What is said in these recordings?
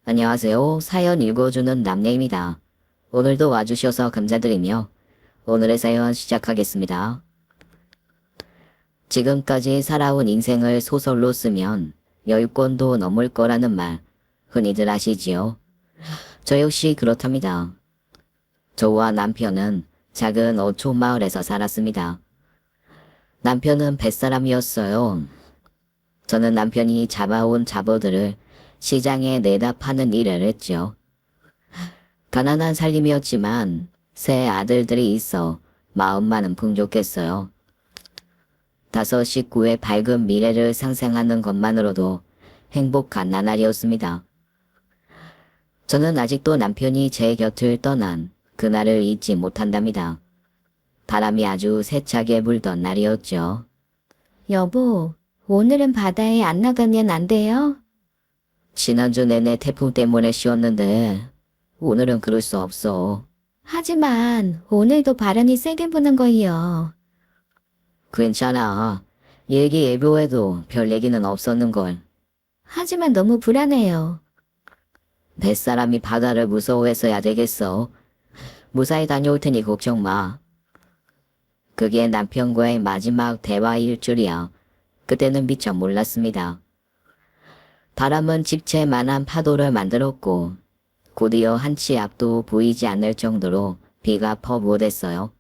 안녕하세요. 사연 읽어주는 남녀입니다. 오늘도 와주셔서 감사드리며 오늘의 사연 시작하겠습니다. 지금까지 살아온 인생을 소설로 쓰면 여유권도 넘을 거라는 말 흔히들 아시지요? 저 역시 그렇답니다. 저와 남편은 작은 어촌 마을에서 살았습니다. 남편은 뱃사람이었어요. 저는 남편이 잡아온 잡어들을 시장에 내다 파는 일을 했죠. 가난한 살림이었지만 세 아들들이 있어 마음만은 풍족했어요. 다섯 식구의 밝은 미래를 상상하는 것만으로도 행복한 나날이었습니다. 저는 아직도 남편이 제 곁을 떠난 그날을 잊지 못한답니다. 바람이 아주 세차게 불던 날이었죠. 여보, 오늘은 바다에 안 나가면 안 돼요? 지난주 내내 태풍 때문에 쉬었는데 오늘은 그럴 수 없어. 하지만 오늘도 바람이 세게 부는 거예요. 괜찮아. 얘기 예보에도 별 얘기는 없었는걸. 하지만 너무 불안해요. 뱃사람이 바다를 무서워해서야 되겠어. 무사히 다녀올 테니 걱정 마. 그게 남편과의 마지막 대화일 줄이야. 그때는 미처 몰랐습니다. 바람은 집채만한 파도를 만들었고 곧이어 한 치 앞도 보이지 않을 정도로 비가 퍼부어댔어요.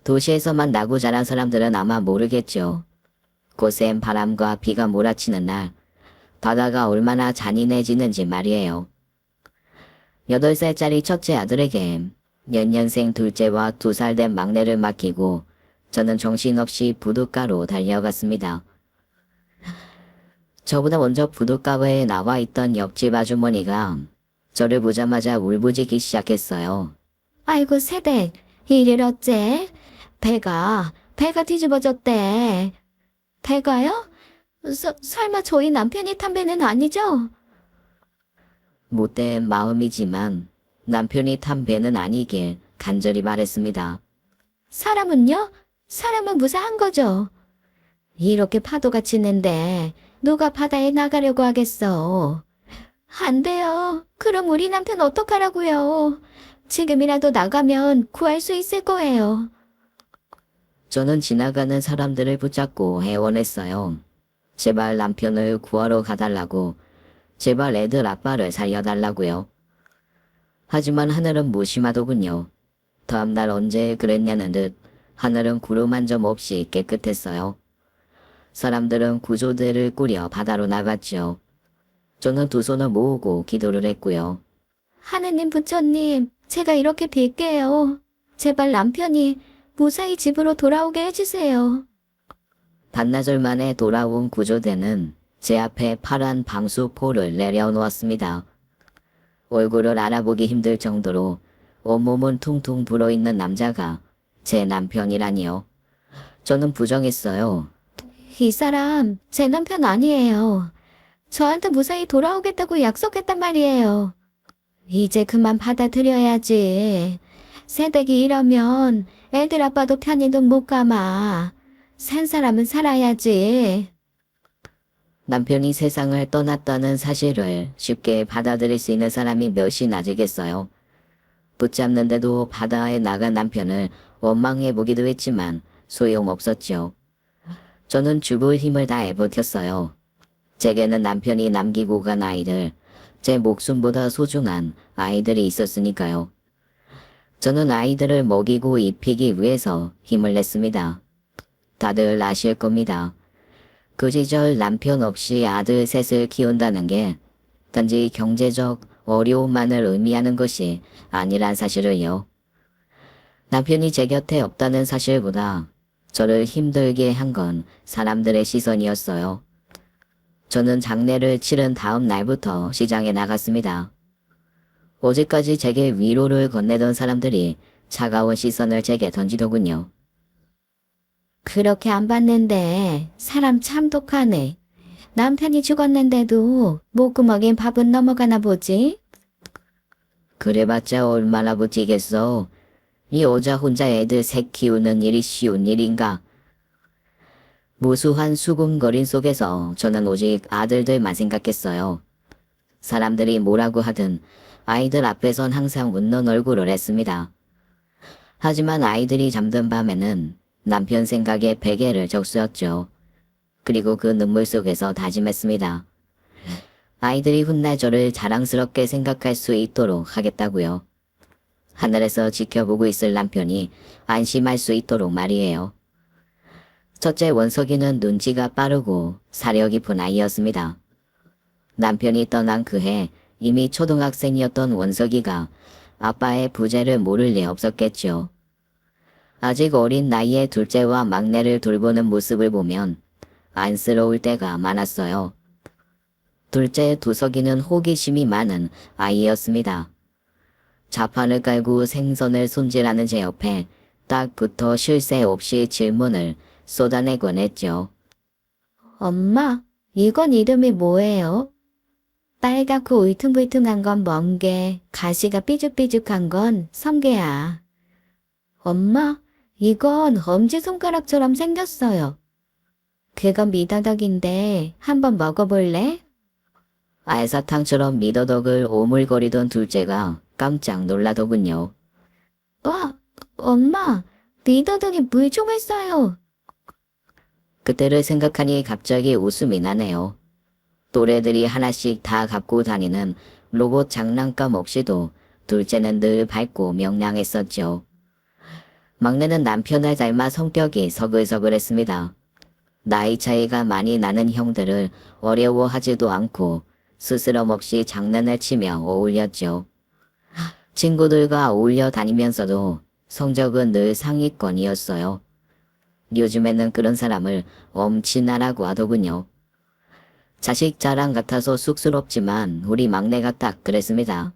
도시에서만 나고 자란 사람들은 아마 모르겠죠. 거센 바람과 비가 몰아치는 날 바다가 얼마나 잔인해지는지 말이에요. 8살짜리 첫째 아들에게 연년생 둘째와 2살 된 막내를 맡기고 저는 정신없이 부둣가로 달려갔습니다. 저보다 먼저 부둣가에 나와 있던 옆집 아주머니가 저를 보자마자 울부짖기 시작했어요. 아이고 세댁, 일일 어째? 배가 뒤집어졌대. 배가요? 설마 저희 남편이 탄 배는 아니죠? 못된 마음이지만 남편이 탄 배는 아니길 간절히 말했습니다. 사람은요? 사람은 무사한 거죠. 이렇게 파도가 치는데 누가 바다에 나가려고 하겠어. 안 돼요. 그럼 우리 남편 어떡하라고요? 지금이라도 나가면 구할 수 있을 거예요. 저는 지나가는 사람들을 붙잡고 애원했어요. 제발 남편을 구하러 가달라고, 제발 애들 아빠를 살려달라고요. 하지만 하늘은 무심하더군요. 다음날 언제 그랬냐는 듯 하늘은 구름 한 점 없이 깨끗했어요. 사람들은 구조대를 꾸려 바다로 나갔죠. 저는 두 손을 모으고 기도를 했고요. 하느님 부처님, 제가 이렇게 빌게요. 제발 남편이 무사히 집으로 돌아오게 해주세요. 반나절 만에 돌아온 구조대는 제 앞에 파란 방수포를 내려놓았습니다. 얼굴을 알아보기 힘들 정도로 온몸은 퉁퉁 불어있는 남자가 제 남편이라니요. 저는 부정했어요. 이 사람 제 남편 아니에요. 저한테 무사히 돌아오겠다고 약속했단 말이에요. 이제 그만 받아들여야지. 새댁이 이러면 애들 아빠도 편히 눈 못 감아. 산 사람은 살아야지. 남편이 세상을 떠났다는 사실을 쉽게 받아들일 수 있는 사람이 몇이나 되겠어요. 붙잡는데도 바다에 나간 남편을 원망해보기도 했지만 소용없었죠. 저는 죽을 힘을 다해 버텼어요. 제게는 남편이 남기고 간 아이들, 제 목숨보다 소중한 아이들이 있었으니까요. 저는 아이들을 먹이고 입히기 위해서 힘을 냈습니다. 다들 아실 겁니다. 그 시절 남편 없이 아들 셋을 키운다는 게 단지 경제적 어려움만을 의미하는 것이 아니란 사실을요. 남편이 제 곁에 없다는 사실보다 저를 힘들게 한 건 사람들의 시선이었어요. 저는 장례를 치른 다음 날부터 시장에 나갔습니다. 어제까지 제게 위로를 건네던 사람들이 차가운 시선을 제게 던지더군요. 그렇게 안 봤는데 사람 참 독하네. 남편이 죽었는데도 목구멍에 밥은 넘어가나 보지? 그래봤자 얼마나 버티겠어. 이 여자 혼자 애들 셋 키우는 일이 쉬운 일인가. 무수한 수군거림 속에서 저는 오직 아들들만 생각했어요. 사람들이 뭐라고 하든 아이들 앞에선 항상 웃는 얼굴을 했습니다. 하지만 아이들이 잠든 밤에는 남편 생각에 베개를 적수었죠. 그리고 그 눈물 속에서 다짐했습니다. 아이들이 훗날 저를 자랑스럽게 생각할 수 있도록 하겠다고요. 하늘에서 지켜보고 있을 남편이 안심할 수 있도록 말이에요. 첫째 원석이는 눈치가 빠르고 사려 깊은 아이였습니다. 남편이 떠난 그해 이미 초등학생이었던 원석이가 아빠의 부재를 모를 리 없었겠죠. 아직 어린 나이에 둘째와 막내를 돌보는 모습을 보면 안쓰러울 때가 많았어요. 둘째 두석이는 호기심이 많은 아이였습니다. 자판을 깔고 생선을 손질하는 제 옆에 딱 붙어 쉴 새 없이 질문을 쏟아내곤 했죠. 엄마, 이건 이름이 뭐예요? 빨갛고 울퉁불퉁한 건 멍게, 가시가 삐죽삐죽한 건 성게야. 엄마, 이건 엄지손가락처럼 생겼어요. 그건 미더덕인데 한번 먹어볼래? 알사탕처럼 미더덕을 오물거리던 둘째가 깜짝 놀라더군요. 와, 엄마, 미더덕이 물총을 쏴요. 그때를 생각하니 갑자기 웃음이 나네요. 또래들이 하나씩 다 갖고 다니는 로봇 장난감 없이도 둘째는 늘 밝고 명랑했었죠. 막내는 남편을 닮아 성격이 서글서글했습니다. 나이 차이가 많이 나는 형들을 어려워하지도 않고 스스럼 없이 장난을 치며 어울렸죠. 친구들과 어울려 다니면서도 성적은 늘 상위권이었어요. 요즘에는 그런 사람을 엄친아라고 하더군요. 자식 자랑 같아서 쑥스럽지만 우리 막내가 딱 그랬습니다.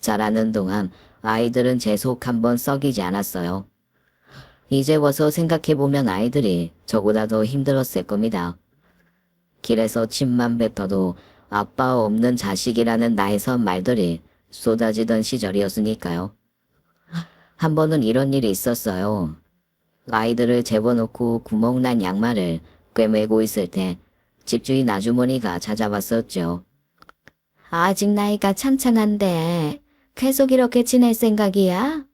자라는 동안 아이들은 제 속 한번 썩이지 않았어요. 이제 와서 생각해보면 아이들이 저보다 더 힘들었을 겁니다. 길에서 침만 뱉어도 아빠 없는 자식이라는 나에선 말들이 쏟아지던 시절이었으니까요. 한 번은 이런 일이 있었어요. 아이들을 재워놓고 구멍난 양말을 꿰매고 있을 때 집주인 아주머니가 찾아왔었죠. 아직 나이가 찬찬한데 계속 이렇게 지낼 생각이야?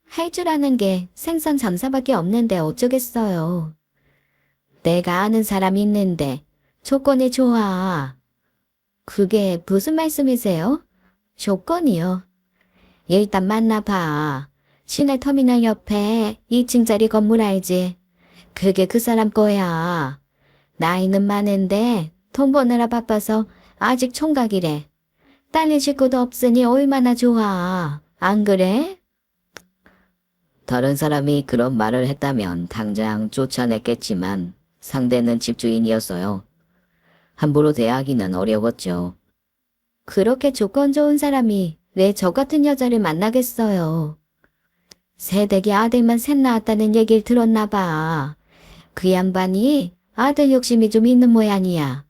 할 줄 아는 게 생선 장사밖에 없는데 어쩌겠어요. 내가 아는 사람이 있는데 조건이 좋아. 그게 무슨 말씀이세요? 조건이요. 일단 만나봐. 시내터미널 옆에 2층짜리 건물 알지? 그게 그 사람 거야. 나이는 많은데 돈 버느라 바빠서 아직 총각이래. 딸린 식구도 없으니 얼마나 좋아. 안 그래? 다른 사람이 그런 말을 했다면 당장 쫓아냈겠지만 상대는 집주인이었어요. 함부로 대하기는 어려웠죠. 그렇게 조건 좋은 사람이 왜 저 같은 여자를 만나겠어요. 새댁이 아들만 셋 낳았다는 얘기를 들었나 봐. 그 양반이 아들 욕심이 좀 있는 모양이야.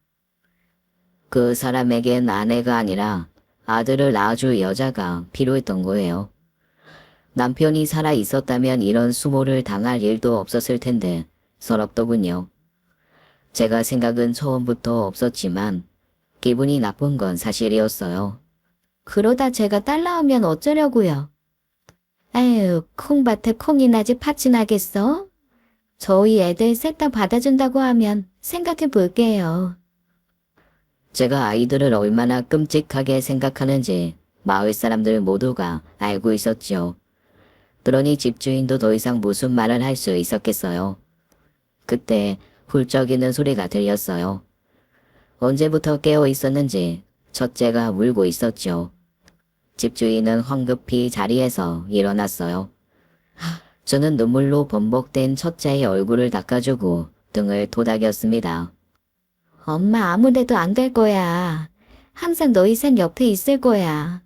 그 사람에겐 아내가 아니라 아들을 낳아줄 여자가 필요했던 거예요. 남편이 살아 있었다면 이런 수모를 당할 일도 없었을 텐데 서럽더군요. 제가 생각은 처음부터 없었지만 기분이 나쁜 건 사실이었어요. 그러다 제가 딸 낳으면 어쩌려고요? 에휴, 콩밭에 콩이 나지 팥이 나겠어? 저희 애들 셋 다 받아준다고 하면 생각해 볼게요. 제가 아이들을 얼마나 끔찍하게 생각하는지 마을 사람들 모두가 알고 있었죠. 그러니 집주인도 더 이상 무슨 말을 할 수 있었겠어요. 그때 훌쩍이는 소리가 들렸어요. 언제부터 깨어 있었는지 첫째가 울고 있었죠. 집주인은 황급히 자리에서 일어났어요. 저는 눈물로 범벅된 첫째의 얼굴을 닦아주고 등을 토닥였습니다. 엄마 아무데도 안 갈 거야. 항상 너희 셋 옆에 있을 거야.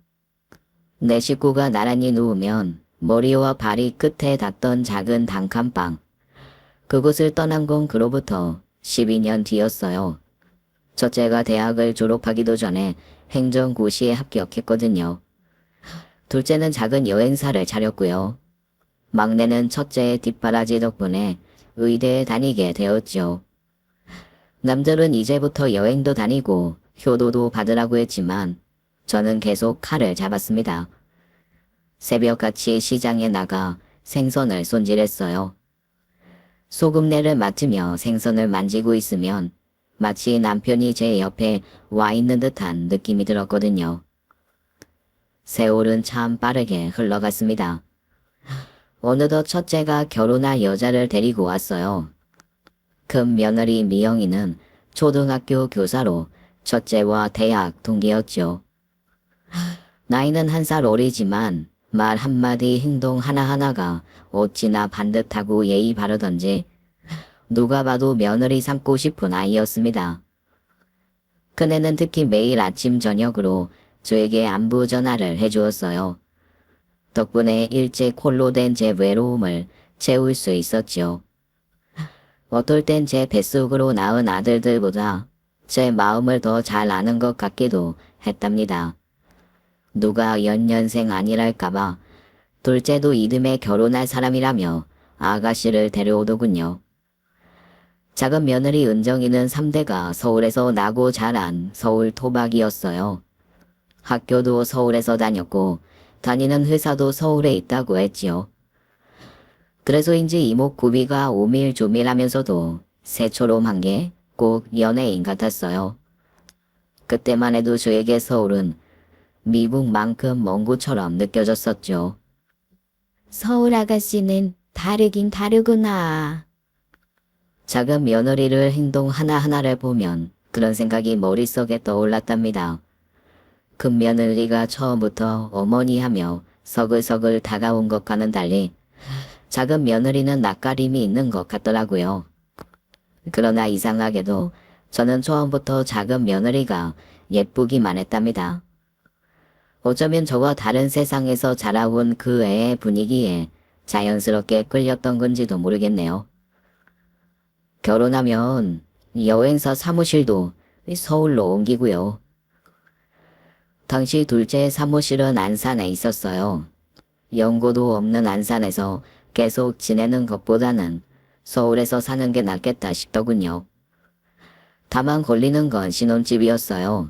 내 식구가 나란히 누우면 머리와 발이 끝에 닿던 작은 단칸방. 그곳을 떠난 건 그로부터 12년 뒤였어요. 첫째가 대학을 졸업하기도 전에 행정고시에 합격했거든요. 둘째는 작은 여행사를 차렸고요. 막내는 첫째의 뒷바라지 덕분에 의대에 다니게 되었죠. 남들은 이제부터 여행도 다니고 효도도 받으라고 했지만 저는 계속 칼을 잡았습니다. 새벽같이 시장에 나가 생선을 손질했어요. 소금내를 맡으며 생선을 만지고 있으면 마치 남편이 제 옆에 와 있는 듯한 느낌이 들었거든요. 세월은 참 빠르게 흘러갔습니다. 어느덧 첫째가 결혼할 여자를 데리고 왔어요. 큰 며느리 미영이는 초등학교 교사로 첫째와 대학 동기였죠. 나이는 1살 어리지만 말 한마디 행동 하나하나가 어찌나 반듯하고 예의 바르던지 누가 봐도 며느리 삼고 싶은 아이였습니다. 그네는 특히 매일 아침 저녁으로 저에게 안부 전화를 해주었어요. 덕분에 일찍 홀로 된 제 외로움을 채울 수 있었죠. 어떨 땐 제 뱃속으로 낳은 아들들보다 제 마음을 더 잘 아는 것 같기도 했답니다. 누가 연년생 아니랄까봐 둘째도 이듬해 결혼할 사람이라며 아가씨를 데려오더군요. 작은 며느리 은정이는 3대가 서울에서 나고 자란 서울 토박이었어요. 학교도 서울에서 다녔고 다니는 회사도 서울에 있다고 했지요. 그래서인지 이목구비가 오밀조밀하면서도 새초롬한 게 꼭 연예인 같았어요. 그때만 해도 저에게 서울은 미국만큼 먼 곳처럼 느껴졌었죠. 서울 아가씨는 다르긴 다르구나. 작은 며느리를 행동 하나하나를 보면 그런 생각이 머릿속에 떠올랐답니다. 큰 며느리가 처음부터 어머니 하며 서글서글 다가온 것과는 달리 작은 며느리는 낯가림이 있는 것 같더라고요. 그러나 이상하게도 저는 처음부터 작은 며느리가 예쁘기만 했답니다. 어쩌면 저와 다른 세상에서 자라온 그 애의 분위기에 자연스럽게 끌렸던 건지도 모르겠네요. 결혼하면 여행사 사무실도 서울로 옮기고요. 당시 둘째의 사무실은 안산에 있었어요. 연고도 없는 안산에서 계속 지내는 것보다는 서울에서 사는 게 낫겠다 싶더군요. 다만 걸리는 건 신혼집이었어요.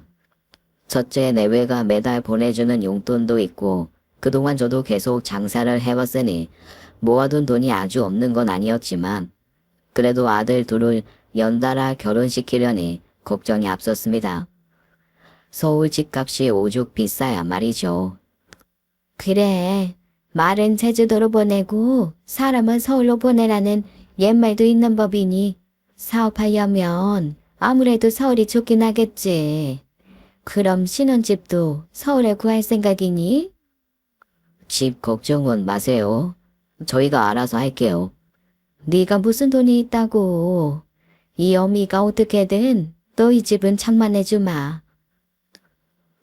첫째 내외가 매달 보내주는 용돈도 있고 그동안 저도 계속 장사를 해왔으니 모아둔 돈이 아주 없는 건 아니었지만 그래도 아들 둘을 연달아 결혼시키려니 걱정이 앞섰습니다. 서울 집값이 오죽 비싸야 말이죠. 그래, 말은 제주도로 보내고 사람은 서울로 보내라는 옛말도 있는 법이니 사업하려면 아무래도 서울이 좋긴 하겠지. 그럼 신혼집도 서울에 구할 생각이니? 집 걱정은 마세요. 저희가 알아서 할게요. 네가 무슨 돈이 있다고. 이 어미가 어떻게든 너희 집은 장만해주마.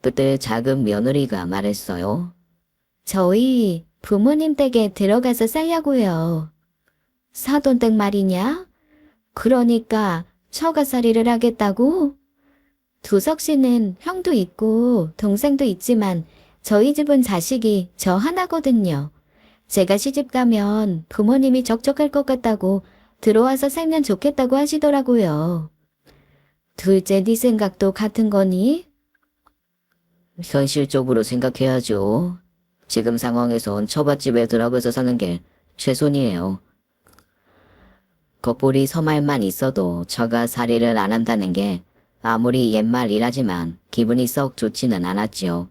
그때 작은 며느리가 말했어요. 저희 부모님 댁에 들어가서 살려고요. 사돈댁 말이냐? 그러니까 처가살이를 하겠다고? 두석 씨는 형도 있고 동생도 있지만 저희 집은 자식이 저 하나거든요. 제가 시집 가면 부모님이 적적할 것 같다고 들어와서 살면 좋겠다고 하시더라고요. 둘째 네 생각도 같은 거니? 현실적으로 생각해야죠. 지금 상황에선 처갓집에 들어가서 사는 게 최선이에요. 겉보리 서말만 있어도 처가살이를 안 한다는 게 아무리 옛말이라지만 기분이 썩 좋지는 않았지요.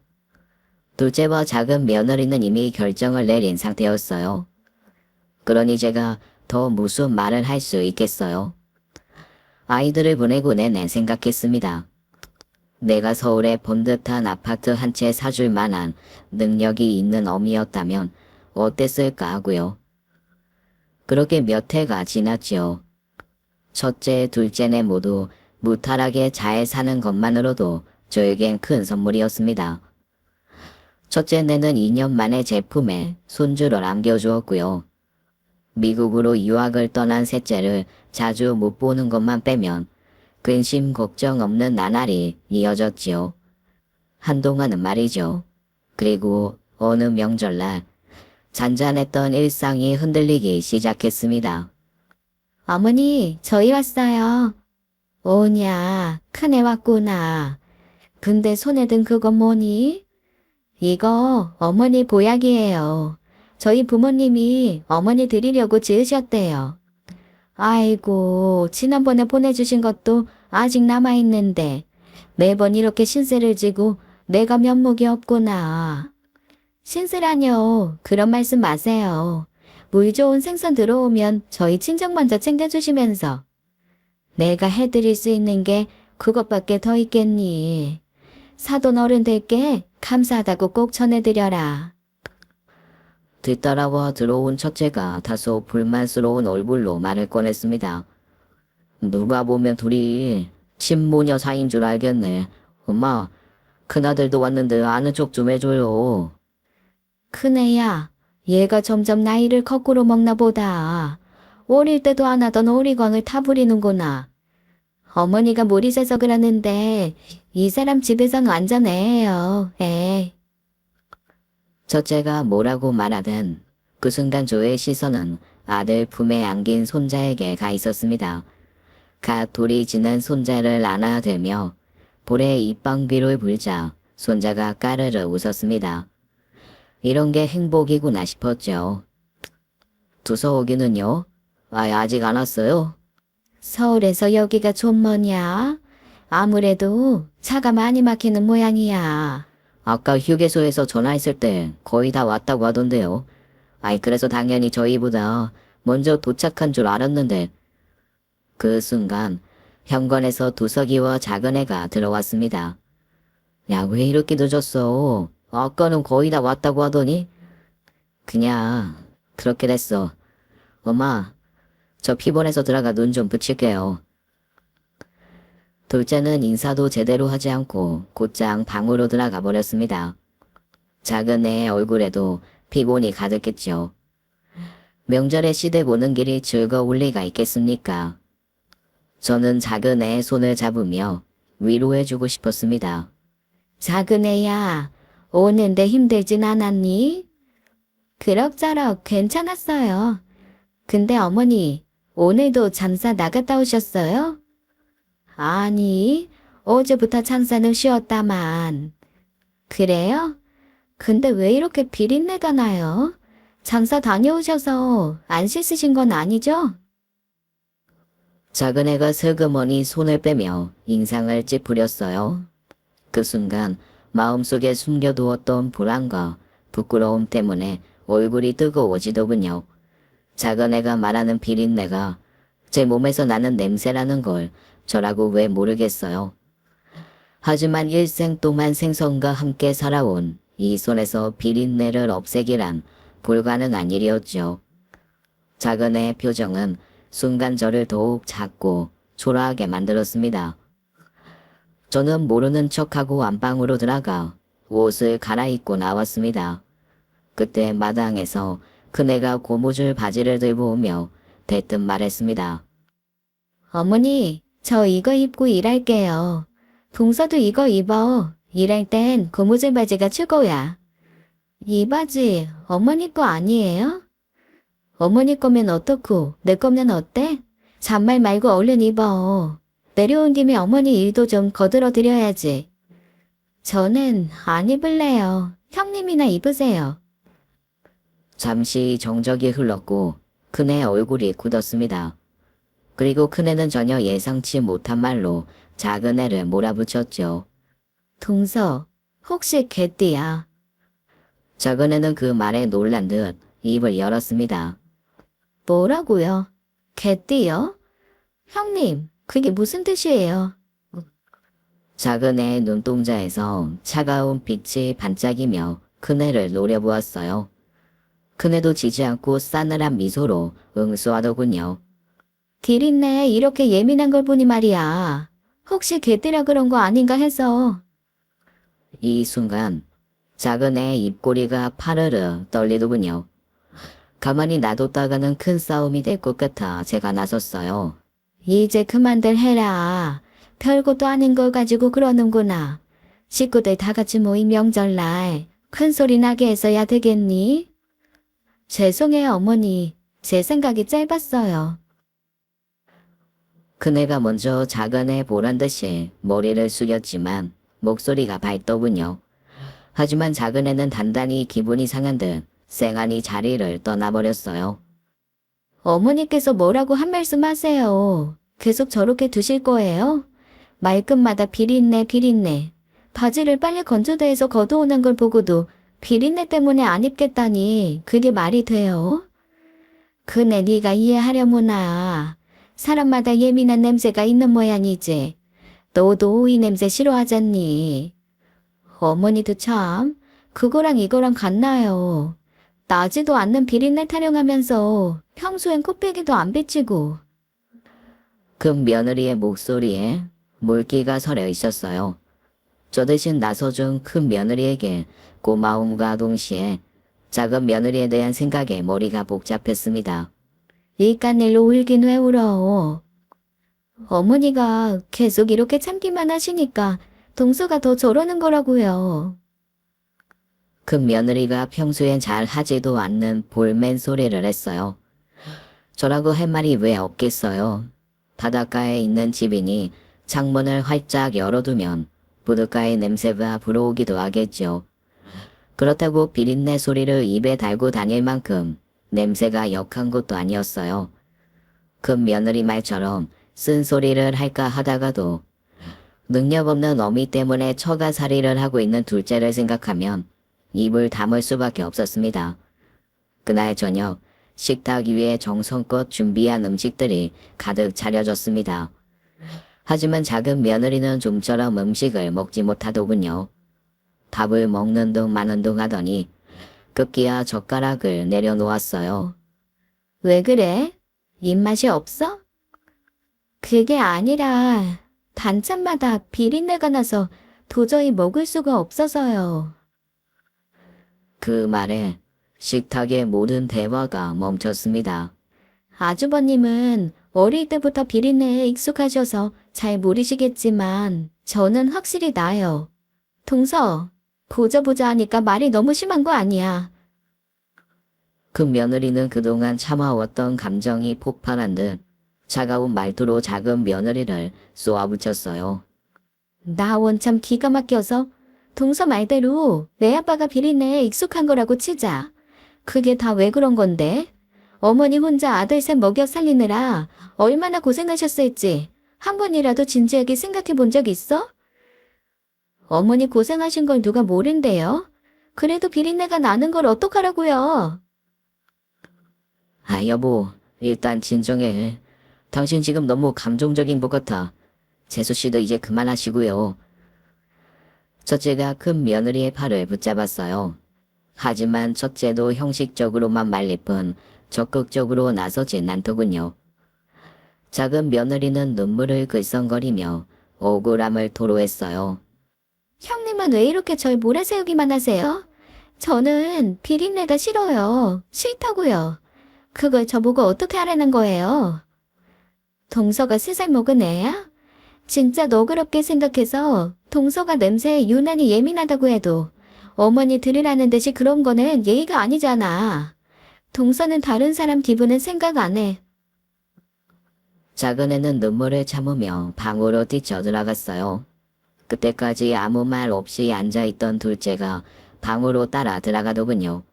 둘째와 작은 며느리는 이미 결정을 내린 상태였어요. 그러니 제가 더 무슨 말을 할 수 있겠어요. 아이들을 보내고 내내 생각했습니다. 내가 서울에 번듯한 아파트 한 채 사줄 만한 능력이 있는 어미였다면 어땠을까 하고요. 그렇게 몇 해가 지났지요. 첫째, 둘째네 모두 무탈하게 잘 사는 것만으로도 저에겐 큰 선물이었습니다. 첫째네는 2년 만에 제품에 손주를 안겨주었고요. 미국으로 유학을 떠난 셋째를 자주 못 보는 것만 빼면 근심 걱정 없는 나날이 이어졌지요. 한동안은 말이죠. 그리고 어느 명절날 잔잔했던 일상이 흔들리기 시작했습니다. 어머니, 저희 왔어요. 오냐, 큰애 왔구나. 근데 손에 든 그건 뭐니? 이거 어머니 보약이에요. 저희 부모님이 어머니 드리려고 지으셨대요. 아이고, 지난번에 보내주신 것도 아직 남아있는데 매번 이렇게 신세를 지고 내가 면목이 없구나. 신세라뇨. 그런 말씀 마세요. 물 좋은 생선 들어오면 저희 친정 먼저 챙겨주시면서 내가 해드릴 수 있는 게 그것밖에 더 있겠니. 사돈 어른들께 감사하다고 꼭 전해드려라. 뒤따라와 들어온 첫째가 다소 불만스러운 얼굴로 말을 꺼냈습니다. 누가 보면 둘이 친모녀 사이인 줄 알겠네. 엄마, 큰아들도 왔는데 아는 척 좀 해줘요. 큰애야, 얘가 점점 나이를 거꾸로 먹나 보다. 어릴 때도 안 하던 오리광을 타부리는구나. 어머니가 물이 새서 그러는데 이 사람 집에선 완전 애예요. 애. 첫째가 뭐라고 말하든 그 순간 저의 시선은 아들 품에 안긴 손자에게 가 있었습니다. 갓 돌이 지난 손자를 안아들며 볼에 입방귀를 불자 손자가 까르르 웃었습니다. 이런 게 행복이구나 싶었죠. 두서오기는요? 아직 안 왔어요? 서울에서 여기가 좀 머냐? 아무래도 차가 많이 막히는 모양이야. 아까 휴게소에서 전화했을 때 거의 다 왔다고 하던데요. 그래서 당연히 저희보다 먼저 도착한 줄 알았는데. 그 순간 현관에서 두석이와 작은애가 들어왔습니다. 야, 왜 이렇게 늦었어? 아까는 거의 다 왔다고 하더니. 그냥 그렇게 됐어. 엄마, 저 피곤해서 들어가 눈 좀 붙일게요. 둘째는 인사도 제대로 하지 않고 곧장 방으로 들어가 버렸습니다. 작은 애의 얼굴에도 피곤이 가득했죠. 명절에 시댁 오는 길이 즐거울 리가 있겠습니까? 저는 작은 애의 손을 잡으며 위로해주고 싶었습니다. 작은 애야, 오는데 힘들진 않았니? 그럭저럭 괜찮았어요. 근데 어머니, 오늘도 잠사 나갔다 오셨어요? 아니, 어제부터 잠사는 쉬었다만. 그래요? 근데 왜 이렇게 비린내가 나요? 장사 다녀오셔서 안 씻으신 건 아니죠? 작은 애가 슬그머니 손을 빼며 인상을 찌푸렸어요. 그 순간 마음속에 숨겨두었던 불안과 부끄러움 때문에 얼굴이 뜨거워지더군요. 작은 애가 말하는 비린내가 제 몸에서 나는 냄새라는 걸 저라고 왜 모르겠어요. 하지만 일생 동안 생선과 함께 살아온 이 손에서 비린내를 없애기란 불가능한 일이었죠. 작은 애의 표정은 순간 저를 더욱 작고 초라하게 만들었습니다. 저는 모르는 척하고 안방으로 들어가 옷을 갈아입고 나왔습니다. 그때 마당에서 그네가 고무줄 바지를 들고 오며 대뜸 말했습니다. 어머니, 저 이거 입고 일할게요. 동서도 이거 입어. 일할 땐 고무줄 바지가 최고야. 이 바지 어머니 거 아니에요? 어머니 거면 어떻고 내 거면 어때? 잔말 말고 얼른 입어. 내려온 김에 어머니 일도 좀 거들어 드려야지. 저는 안 입을래요. 형님이나 입으세요. 잠시 정적이 흘렀고 그네 얼굴이 굳었습니다. 그리고 그네는 전혀 예상치 못한 말로 작은 애를 몰아붙였죠. 동서, 혹시 개띠야? 작은 애는 그 말에 놀란 듯 입을 열었습니다. 뭐라고요? 개띠요? 형님, 그게 무슨 뜻이에요? 작은 애의 눈동자에서 차가운 빛이 반짝이며 그네를 노려보았어요. 그네도 지지 않고 싸늘한 미소로 응수하더군요. 디린내 이렇게 예민한 걸 보니 말이야. 혹시 개띠라 그런 거 아닌가 해서. 이 순간 작은 애의 입꼬리가 파르르 떨리더군요. 가만히 놔뒀다가는 큰 싸움이 될 것 같아 제가 나섰어요. 이제 그만들 해라. 별것도 아닌 걸 가지고 그러는구나. 식구들 다 같이 모인 명절날 큰 소리 나게 해서야 되겠니? 죄송해요 어머니. 제 생각이 짧았어요. 그네가 먼저 작은 애 보란 듯이 머리를 숙였지만 목소리가 밝더군요. 하지만 작은 애는 단단히 기분이 상한 듯 쌩하니 자리를 떠나버렸어요. 어머니께서 뭐라고 한 말씀 하세요. 계속 저렇게 두실 거예요? 말끝마다 비린내 비린내. 바지를 빨리 건조대에서 걷어오는 걸 보고도 비린내 때문에 안 입겠다니 그게 말이 돼요? 그네 네가 이해하려무나. 사람마다 예민한 냄새가 있는 모양이지. 너도 이 냄새 싫어하잖니. 어머니도 참 그거랑 이거랑 같나요. 나지도 않는 비린내 타령하면서 평소엔 코빼기도 안 비치고. 그 며느리의 목소리에 물기가 서려 있었어요. 저 대신 나서준 큰 며느리에게 고마움과 동시에 작은 며느리에 대한 생각에 머리가 복잡했습니다. 이깟 일로 울긴 왜 울어. 어머니가 계속 이렇게 참기만 하시니까 동서가 더 저러는 거라고요. 큰 며느리가 평소엔 잘 하지도 않는 볼멘 소리를 했어요. 저라고 할 말이 왜 없겠어요. 바닷가에 있는 집이니 창문을 활짝 열어두면 부둣가의 냄새가 불어오기도 하겠죠. 그렇다고 비린내 소리를 입에 달고 다닐 만큼 냄새가 역한 것도 아니었어요. 큰 며느리 말처럼 쓴소리를 할까 하다가도 능력 없는 어미 때문에 처가살이를 하고 있는 둘째를 생각하면 입을 다물 수밖에 없었습니다. 그날 저녁 식탁 위에 정성껏 준비한 음식들이 가득 차려졌습니다. 하지만 작은 며느리는 좀처럼 음식을 먹지 못하더군요. 밥을 먹는 둥 마는 둥 하더니 급기야 젓가락을 내려놓았어요. 왜 그래? 입맛이 없어? 그게 아니라 반찬마다 비린내가 나서 도저히 먹을 수가 없어서요. 그 말에 식탁의 모든 대화가 멈췄습니다. 아주버님은 어릴 때부터 비린내에 익숙하셔서 잘 모르시겠지만 저는 확실히 나요. 동서, 보자 하니까 말이 너무 심한 거 아니야. 그 며느리는 그동안 참아왔던 감정이 폭발한 듯 차가운 말투로 작은 며느리를 쏘아붙였어요. 나 원참 기가 막혀서 동서 말대로 내 아빠가 비린내에 익숙한 거라고 치자. 그게 다 왜 그런 건데? 어머니 혼자 아들 셋 먹여 살리느라 얼마나 고생하셨을지 한 번이라도 진지하게 생각해 본 적 있어? 어머니 고생하신 걸 누가 모른대요? 그래도 비린내가 나는 걸 어떡하라고요? 아, 여보, 일단 진정해. 당신 지금 너무 감정적인 것 같아. 재수 씨도 이제 그만하시고요. 첫째가 큰 며느리의 팔을 붙잡았어요. 하지만 첫째도 형식적으로만 말릴 뿐 적극적으로 나서진 않더군요. 작은 며느리는 눈물을 글썽거리며 억울함을 토로했어요. 형님은 왜 이렇게 절 몰아세우기만 하세요? 저는 비린내가 싫어요. 싫다고요. 그걸 저보고 어떻게 하라는 거예요? 동서가 3살 먹은 애야? 진짜 너그럽게 생각해서 동서가 냄새에 유난히 예민하다고 해도 어머니 들으라는 듯이 그런 거는 예의가 아니잖아. 동서는 다른 사람 기분은 생각 안 해. 작은 애는 눈물을 참으며 방으로 뛰쳐들어갔어요. 그때까지 아무 말 없이 앉아있던 둘째가 방으로 따라 들어가더군요.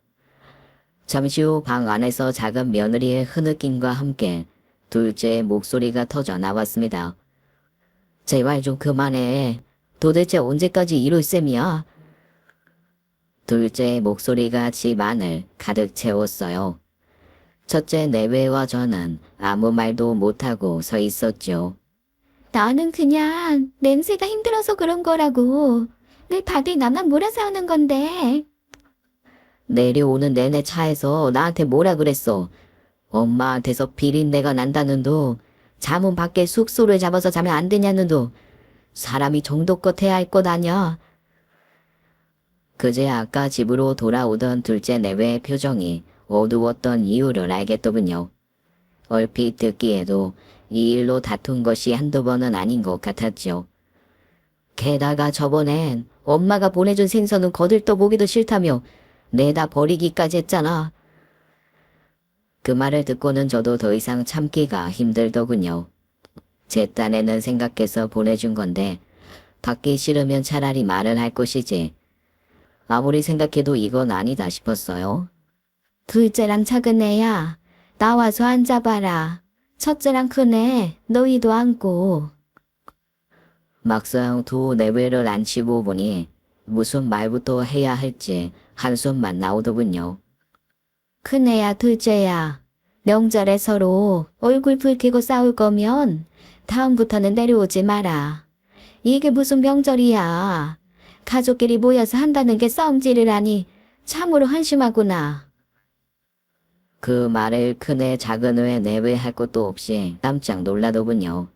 잠시 후 방 안에서 작은 며느리의 흐느낌과 함께 둘째의 목소리가 터져 나왔습니다. 제발 좀 그만해. 도대체 언제까지 이럴 셈이야? 둘째의 목소리가 집 안을 가득 채웠어요. 첫째 내외와 저는 아무 말도 못하고 서 있었죠. 나는 그냥 냄새가 힘들어서 그런 거라고. 늘 다들 나만 몰아세우는 건데. 내려오는 내내 차에서 나한테 뭐라 그랬어. 엄마한테서 비린내가 난다는 둥, 잠은 밖에 숙소를 잡아서 자면 안 되냐는 둥, 사람이 정도껏 해야 할 것 아냐. 그제 아까 집으로 돌아오던 둘째 내외의 표정이 어두웠던 이유를 알겠더군요. 얼핏 듣기에도 이 일로 다툰 것이 한두 번은 아닌 것 같았죠. 게다가 저번엔 엄마가 보내준 생선은 거들떠보기도 싫다며 내다 버리기까지 했잖아. 그 말을 듣고는 저도 더 이상 참기가 힘들더군요. 제 딴에는 생각해서 보내준 건데 받기 싫으면 차라리 말을 할 것이지. 아무리 생각해도 이건 아니다 싶었어요. 둘째랑 작은 애야, 나와서 앉아봐라. 첫째랑 큰애, 너희도 앉고. 막상 두 내외를 앉히고 보니 무슨 말부터 해야 할지 한숨만 나오더군요. 큰애야, 둘째야. 명절에 서로 얼굴 붉히고 싸울 거면 다음부터는 내려오지 마라. 이게 무슨 명절이야. 가족끼리 모여서 한다는 게 싸움질을 하니 참으로 한심하구나. 그 말을 큰애 작은애 내외할 것도 없이 깜짝 놀라더군요.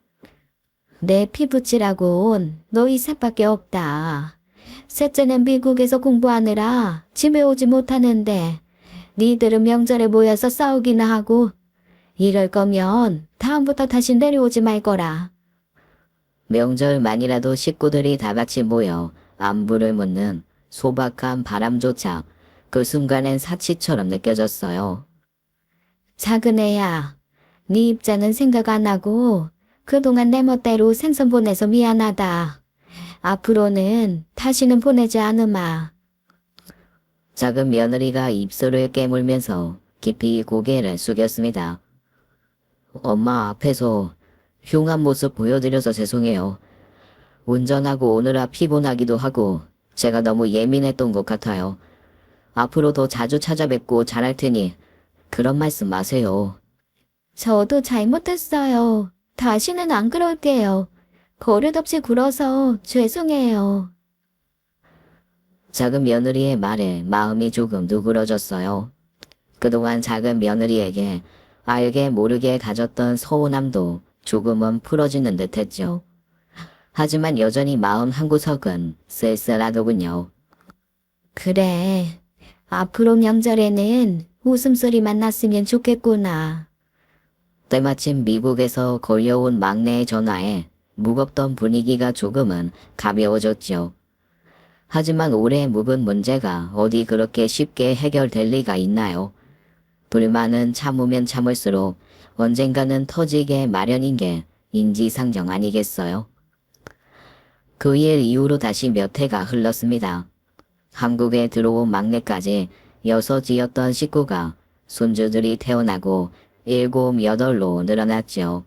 내 피부치라곤 너희 셋밖에 없다. 셋째는 미국에서 공부하느라 집에 오지 못하는데 니들은 명절에 모여서 싸우기나 하고 이럴 거면 다음부터 다시 내려오지 말거라. 명절만이라도 식구들이 다 같이 모여 안부를 묻는 소박한 바람조차 그 순간엔 사치처럼 느껴졌어요. 작은 애야, 네 입장은 생각 안 하고 그동안 내 멋대로 생선 보내서 미안하다. 앞으로는 다시는 보내지 않으마. 작은 며느리가 입술을 깨물면서 깊이 고개를 숙였습니다. 엄마 앞에서 흉한 모습 보여드려서 죄송해요. 운전하고 오느라 피곤하기도 하고 제가 너무 예민했던 것 같아요. 앞으로 더 자주 찾아뵙고 잘할 테니 그런 말씀 마세요. 저도 잘못했어요. 다시는 안 그럴게요. 버릇없이 굴어서 죄송해요. 작은 며느리의 말에 마음이 조금 누그러졌어요. 그동안 작은 며느리에게 알게 모르게 가졌던 서운함도 조금은 풀어지는 듯했죠. 하지만 여전히 마음 한구석은 쓸쓸하더군요. 그래, 앞으로 명절에는 웃음소리만 났으면 좋겠구나. 때마침 미국에서 걸려온 막내의 전화에 무겁던 분위기가 조금은 가벼워졌죠. 하지만 오래 묵은 문제가 어디 그렇게 쉽게 해결될 리가 있나요? 불만은 참으면 참을수록 언젠가는 터지게 마련인 게 인지상정 아니겠어요? 그 일 이후로 다시 몇 해가 흘렀습니다. 한국에 들어온 막내까지 6이었던 식구가 손주들이 태어나고 7, 8로 늘어났죠.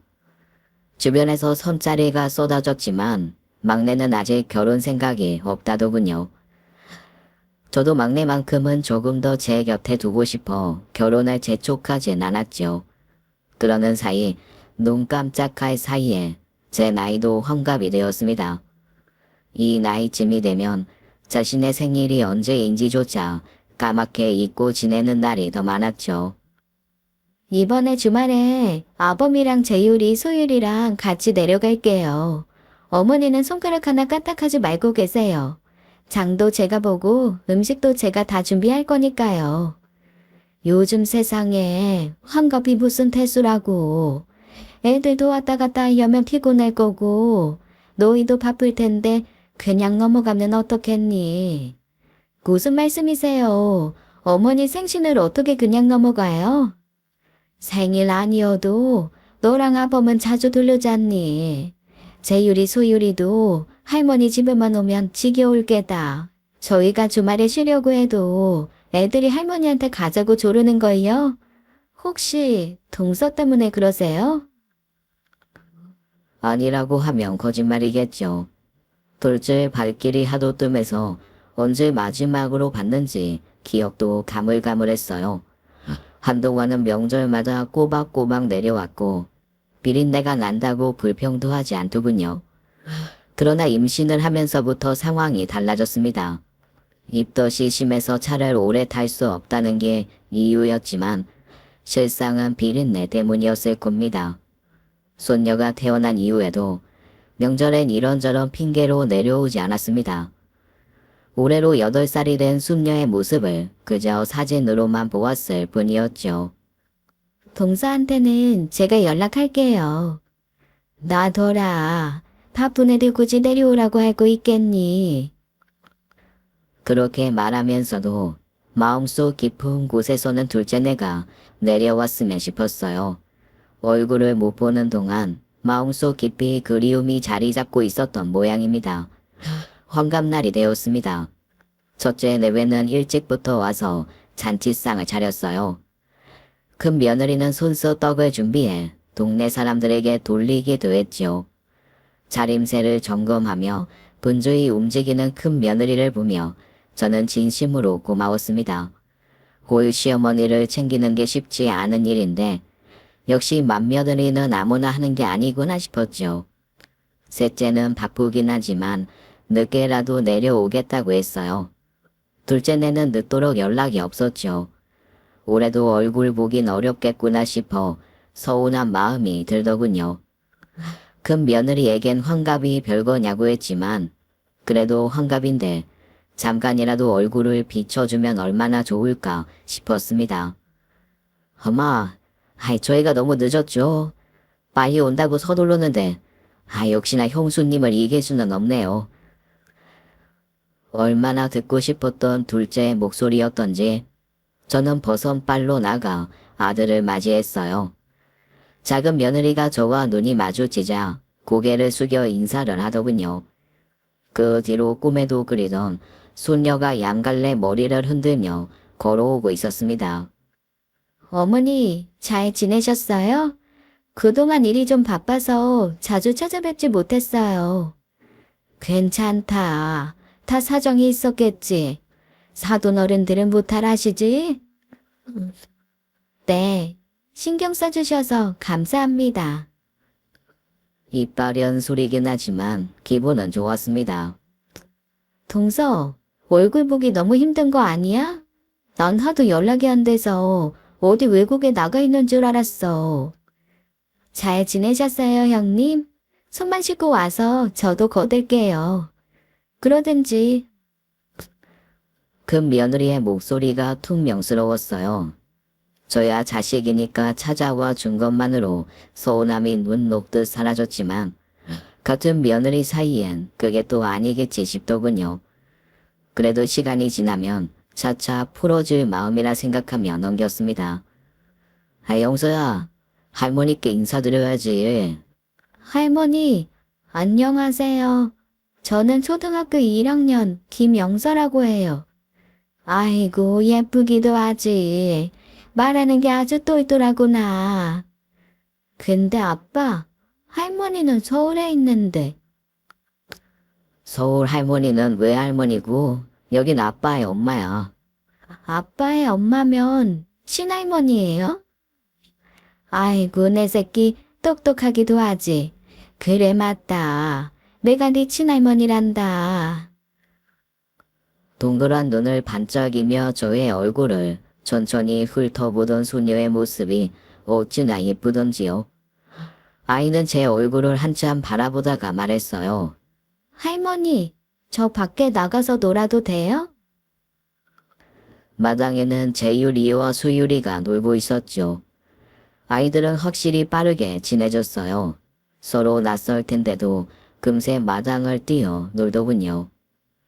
주변에서 손자리가 쏟아졌지만 막내는 아직 결혼 생각이 없다더군요. 저도 막내만큼은 조금 더 제 곁에 두고 싶어 결혼을 재촉하진 않았죠. 그러는 사이 눈 깜짝할 사이에 제 나이도 환갑이 되었습니다. 이 나이쯤이 되면 자신의 생일이 언제인지조차 까맣게 잊고 지내는 날이 더 많았죠. 이번에 주말에 아범이랑 재율이 소율이랑 같이 내려갈게요. 어머니는 손가락 하나 까딱하지 말고 계세요. 장도 제가 보고 음식도 제가 다 준비할 거니까요. 요즘 세상에 환갑이 무슨 태수라고. 애들도 왔다 갔다 하려면 피곤할 거고 너희도 바쁠 텐데 그냥 넘어가면 어떻겠니? 무슨 말씀이세요? 어머니 생신을 어떻게 그냥 넘어가요? 생일 아니어도 너랑 아범은 자주 들르잖니. 재율이 소율이도 할머니 집에만 오면 지겨울 게다. 저희가 주말에 쉬려고 해도 애들이 할머니한테 가자고 조르는 걸요? 혹시 동서 때문에 그러세요? 아니라고 하면 거짓말이겠죠. 둘째 발길이 하도 뜸해서 언제 마지막으로 봤는지 기억도 가물가물했어요. 한동안은 명절마다 꼬박꼬박 내려왔고 비린내가 난다고 불평도 하지 않더군요. 그러나 임신을 하면서부터 상황이 달라졌습니다. 입덧이 심해서 차를 오래 탈 수 없다는 게 이유였지만 실상은 비린내 때문이었을 겁니다. 손녀가 태어난 이후에도 명절엔 이런저런 핑계로 내려오지 않았습니다. 올해로 8살이 된 숙녀의 모습을 그저 사진으로만 보았을 뿐이었죠. 동서한테는 제가 연락할게요. 놔둬라. 바쁜 애들 굳이 내려오라고 하고 있겠니? 그렇게 말하면서도 마음속 깊은 곳에서는 둘째네가 내려왔으면 싶었어요. 얼굴을 못 보는 동안 마음속 깊이 그리움이 자리 잡고 있었던 모양입니다. 환갑날이 되었습니다. 첫째 내외는 일찍부터 와서 잔치상을 차렸어요. 큰 며느리는 손수 떡을 준비해 동네 사람들에게 돌리기도 했지요. 차림새를 점검하며 분주히 움직이는 큰 며느리를 보며 저는 진심으로 고마웠습니다. 고유 시어머니를 챙기는 게 쉽지 않은 일인데 역시 맏며느리는 아무나 하는 게 아니구나 싶었죠. 셋째는 바쁘긴 하지만 늦게라도 내려오겠다고 했어요. 둘째네는 늦도록 연락이 없었죠. 올해도 얼굴 보긴 어렵겠구나 싶어 서운한 마음이 들더군요. 큰 며느리에겐 환갑이 별거냐고 했지만 그래도 환갑인데 잠깐이라도 얼굴을 비춰주면 얼마나 좋을까 싶었습니다. 엄마, 저희가 너무 늦었죠. 빨리 온다고 서둘렀는데 역시나 형수님을 이길 수는 없네요. 얼마나 듣고 싶었던 둘째의 목소리였던지 저는 버선발로 나가 아들을 맞이했어요. 작은 며느리가 저와 눈이 마주치자 고개를 숙여 인사를 하더군요. 그 뒤로 꿈에도 그리던 손녀가 양갈래 머리를 흔들며 걸어오고 있었습니다. 어머니, 잘 지내셨어요? 그동안 일이 좀 바빠서 자주 찾아뵙지 못했어요. 괜찮다. 다 사정이 있었겠지. 사돈 어른들은 무탈 하시지? 네, 신경 써주셔서 감사합니다. 이빨연 소리긴 하지만 기분은 좋았습니다. 동서, 얼굴 보기 너무 힘든 거 아니야? 난 하도 연락이 안 돼서 어디 외국에 나가 있는 줄 알았어. 잘 지내셨어요, 형님? 손만 씻고 와서 저도 거들게요. 그러든지. 큰 며느리의 목소리가 퉁명스러웠어요. 저야 자식이니까 찾아와 준 것만으로 서운함이 눈 녹듯 사라졌지만 같은 며느리 사이엔 그게 또 아니겠지 싶더군요. 그래도 시간이 지나면 차차 풀어질 마음이라 생각하며 넘겼습니다. 영서야, 할머니께 인사드려야지. 할머니, 안녕하세요. 저는 초등학교 1학년 김영서라고 해요. 아이고, 예쁘기도 하지. 말하는 게 아주 똘똘하구나. 근데 아빠, 할머니는 서울에 있는데. 서울 할머니는 외할머니고 여긴 아빠의 엄마야. 아빠의 엄마면 친할머니예요? 아이고, 내 새끼 똑똑하기도 하지. 그래, 맞다. 내가 네 친할머니란다. 동그란 눈을 반짝이며 저의 얼굴을 천천히 훑어보던 소녀의 모습이 어찌나 예쁘던지요. 아이는 제 얼굴을 한참 바라보다가 말했어요. 할머니, 저 밖에 나가서 놀아도 돼요? 마당에는 재유리와 수유리가 놀고 있었죠. 아이들은 확실히 빠르게 친해졌어요. 서로 낯설 텐데도 금세 마당을 뛰어 놀더군요.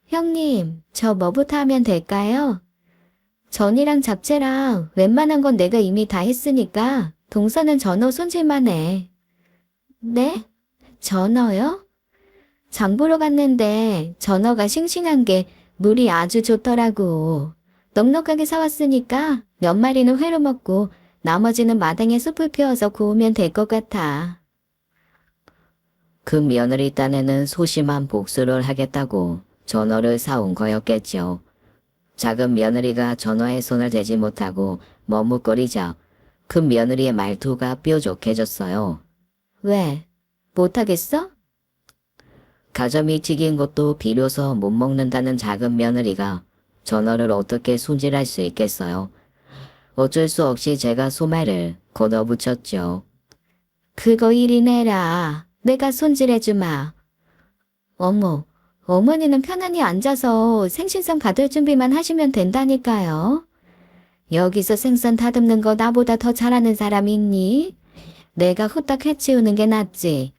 형님, 저 뭐부터 하면 될까요? 전이랑 잡채랑 웬만한 건 내가 이미 다 했으니까 동서는 전어 손질만 해. 네? 전어요? 장 보러 갔는데 전어가 싱싱한 게 물이 아주 좋더라고. 넉넉하게 사왔으니까 몇 마리는 회로 먹고 나머지는 마당에 숲을 피워서 구우면 될 것 같아. 그 며느리 딴에는 소심한 복수를 하겠다고 전어를 사온 거였겠죠. 작은 며느리가 전어에 손을 대지 못하고 머뭇거리자 큰 며느리의 말투가 뾰족해졌어요. 왜? 못하겠어? 가자미 튀긴 것도 비려서 못 먹는다는 작은 며느리가 전어를 어떻게 손질할 수 있겠어요. 어쩔 수 없이 제가 소매를 걷어붙였죠. 그거 이리 내라. 내가 손질해주마. 어머, 어머니는 편안히 앉아서 생신상 받을 준비만 하시면 된다니까요. 여기서 생선 다듬는 거 나보다 더 잘하는 사람 있니? 내가 후딱 해치우는 게 낫지.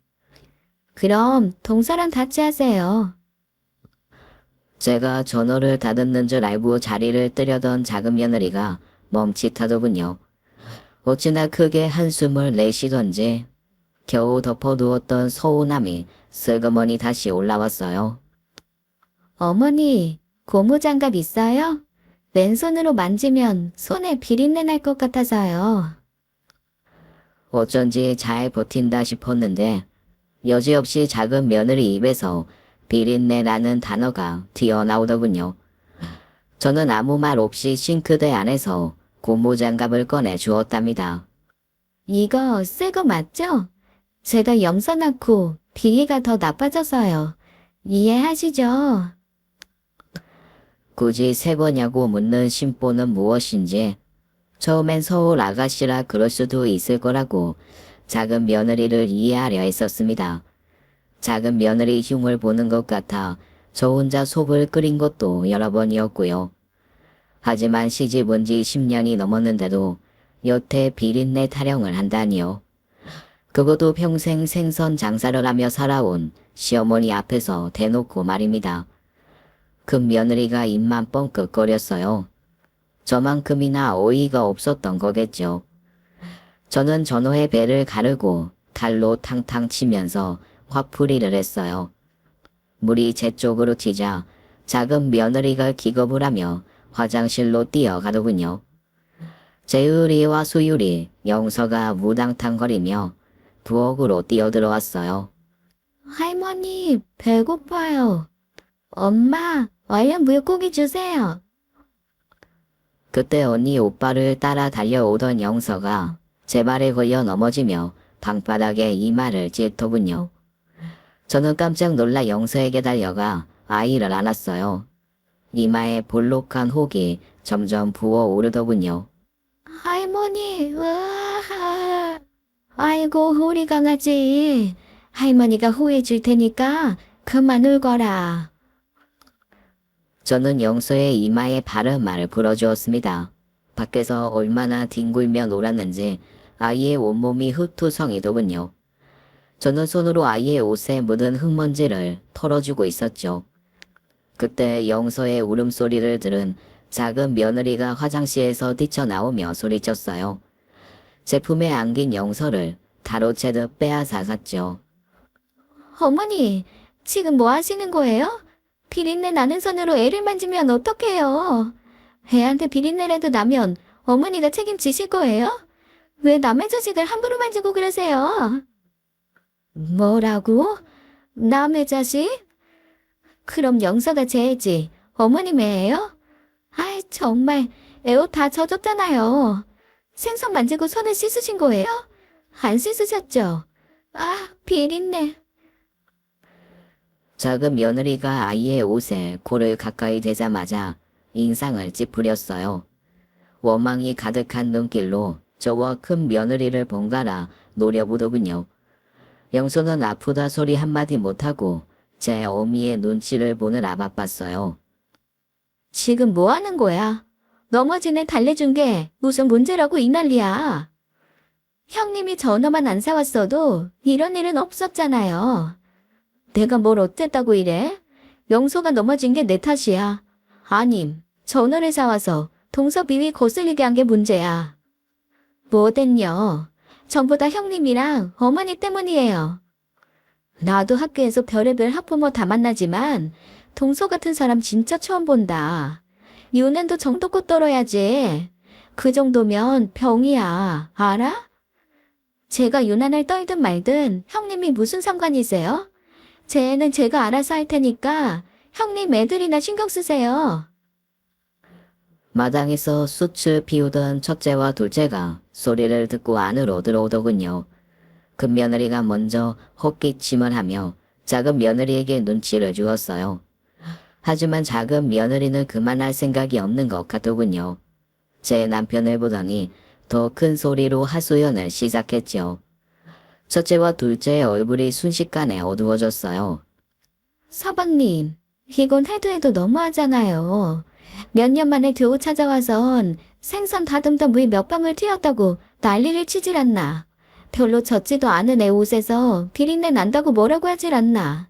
그럼 동서랑 같이 하세요. 제가 전어를 다듬는 줄 알고 자리를 뜨려던 작은 며느리가 멈칫하더군요. 어찌나 크게 한숨을 내쉬던지 겨우 덮어두었던 서운함이 슬그머니 다시 올라왔어요. 어머니, 고무장갑 있어요? 왼손으로 만지면 손에 비린내 날 것 같아서요. 어쩐지 잘 버틴다 싶었는데 여지없이 작은 며느리 입에서 비린내라는 단어가 튀어나오더군요. 저는 아무 말 없이 싱크대 안에서 고무장갑을 꺼내 주었답니다. 이거 새 거 맞죠? 제가 염소 낳고 비위가 더 나빠져서요. 이해하시죠? 굳이 새 거냐고 묻는 심보는 무엇인지 처음엔 서울 아가씨라 그럴 수도 있을 거라고 작은 며느리를 이해하려 했었습니다. 작은 며느리 흉을 보는 것 같아 저 혼자 속을 끓인 것도 여러 번이었고요. 하지만 시집 온 지 10년이 넘었는데도 여태 비린내 타령을 한다니요. 그것도 평생 생선 장사를 하며 살아온 시어머니 앞에서 대놓고 말입니다. 그 며느리가 입만 뻥끗거렸어요. 저만큼이나 어이가 없었던 거겠죠. 저는 전호의 배를 가르고 칼로 탕탕 치면서 화풀이를 했어요. 물이 제 쪽으로 튀자 작은 며느리가 기겁을 하며 화장실로 뛰어가더군요. 재율이와 수율이 영서가 무당탕거리며 부엌으로 뛰어들어왔어요. 할머니, 배고파요. 엄마, 얼른 물고기 주세요. 그때 언니 오빠를 따라 달려오던 영서가 제 발에 걸려 넘어지며 방바닥에 이마를 찢더군요. 저는 깜짝 놀라 영서에게 달려가 아이를 안았어요. 이마에 볼록한 혹이 점점 부어오르더군요. 할머니, 으아. 아이고, 우리 강아지. 할머니가 호해줄 테니까 그만 울거라. 저는 영서의 이마에 바른 말을 불어주었습니다. 밖에서 얼마나 뒹굴며 놀았는지 아이의 온몸이 흙투성이더군요. 저는 손으로 아이의 옷에 묻은 흙먼지를 털어주고 있었죠. 그때 영서의 울음소리를 들은 작은 며느리가 화장실에서 뛰쳐나오며 소리쳤어요. 제품에 안긴 영서를 가로채듯 빼앗아갔죠. 어머니, 지금 뭐 하시는 거예요? 비린내 나는 손으로 애를 만지면 어떡해요? 애한테 비린내라도 나면 어머니가 책임지실 거예요? 왜 남의 자식을 함부로 만지고 그러세요? 뭐라고? 남의 자식? 그럼 영서가 제 애지 어머님 애예요? 아이 정말 애 옷 다 젖었잖아요. 생선 만지고 손을 씻으신 거예요? 안 씻으셨죠? 아, 비린내. 작은 며느리가 아이의 옷에 코를 가까이 대자마자 인상을 찌푸렸어요. 원망이 가득한 눈길로 저와 큰 며느리를 번갈아 노려보더군요. 영소는 아프다 소리 한마디 못하고 제 어미의 눈치를 보느라 바빴어요. 지금 뭐 하는 거야? 넘어진 애 달래준 게 무슨 문제라고 이 난리야. 형님이 전화만 안 사왔어도 이런 일은 없었잖아요. 내가 뭘 어쨌다고 이래? 영소가 넘어진 게 내 탓이야. 아님, 전화를 사와서 동서 비위 거슬리게 한 게 문제야. 뭐든요. 전부 다 형님이랑 어머니 때문이에요. 나도 학교에서 별의별 학부모 다 만나지만 동서 같은 사람 진짜 처음 본다. 유난도 정도껏 떨어야지. 그 정도면 병이야. 알아? 제가 유난을 떨든 말든 형님이 무슨 상관이세요? 제 애는 제가 알아서 할 테니까 형님 애들이나 신경 쓰세요. 마당에서 숯을 피우던 첫째와 둘째가 소리를 듣고 안으로 들어오더군요. 큰 며느리가 먼저 헛기침을 하며 작은 며느리에게 눈치를 주었어요. 하지만 작은 며느리는 그만할 생각이 없는 것 같더군요. 제 남편을 보더니 더 큰 소리로 하소연을 시작했죠. 첫째와 둘째의 얼굴이 순식간에 어두워졌어요. 서방님, 이건 해도 해도 너무하잖아요. 몇 년 만에 겨우 찾아와선 생선 다듬다 물 몇 방울 튀었다고 난리를 치질 않나. 별로 젖지도 않은 애 옷에서 비린내 난다고 뭐라고 하질 않나.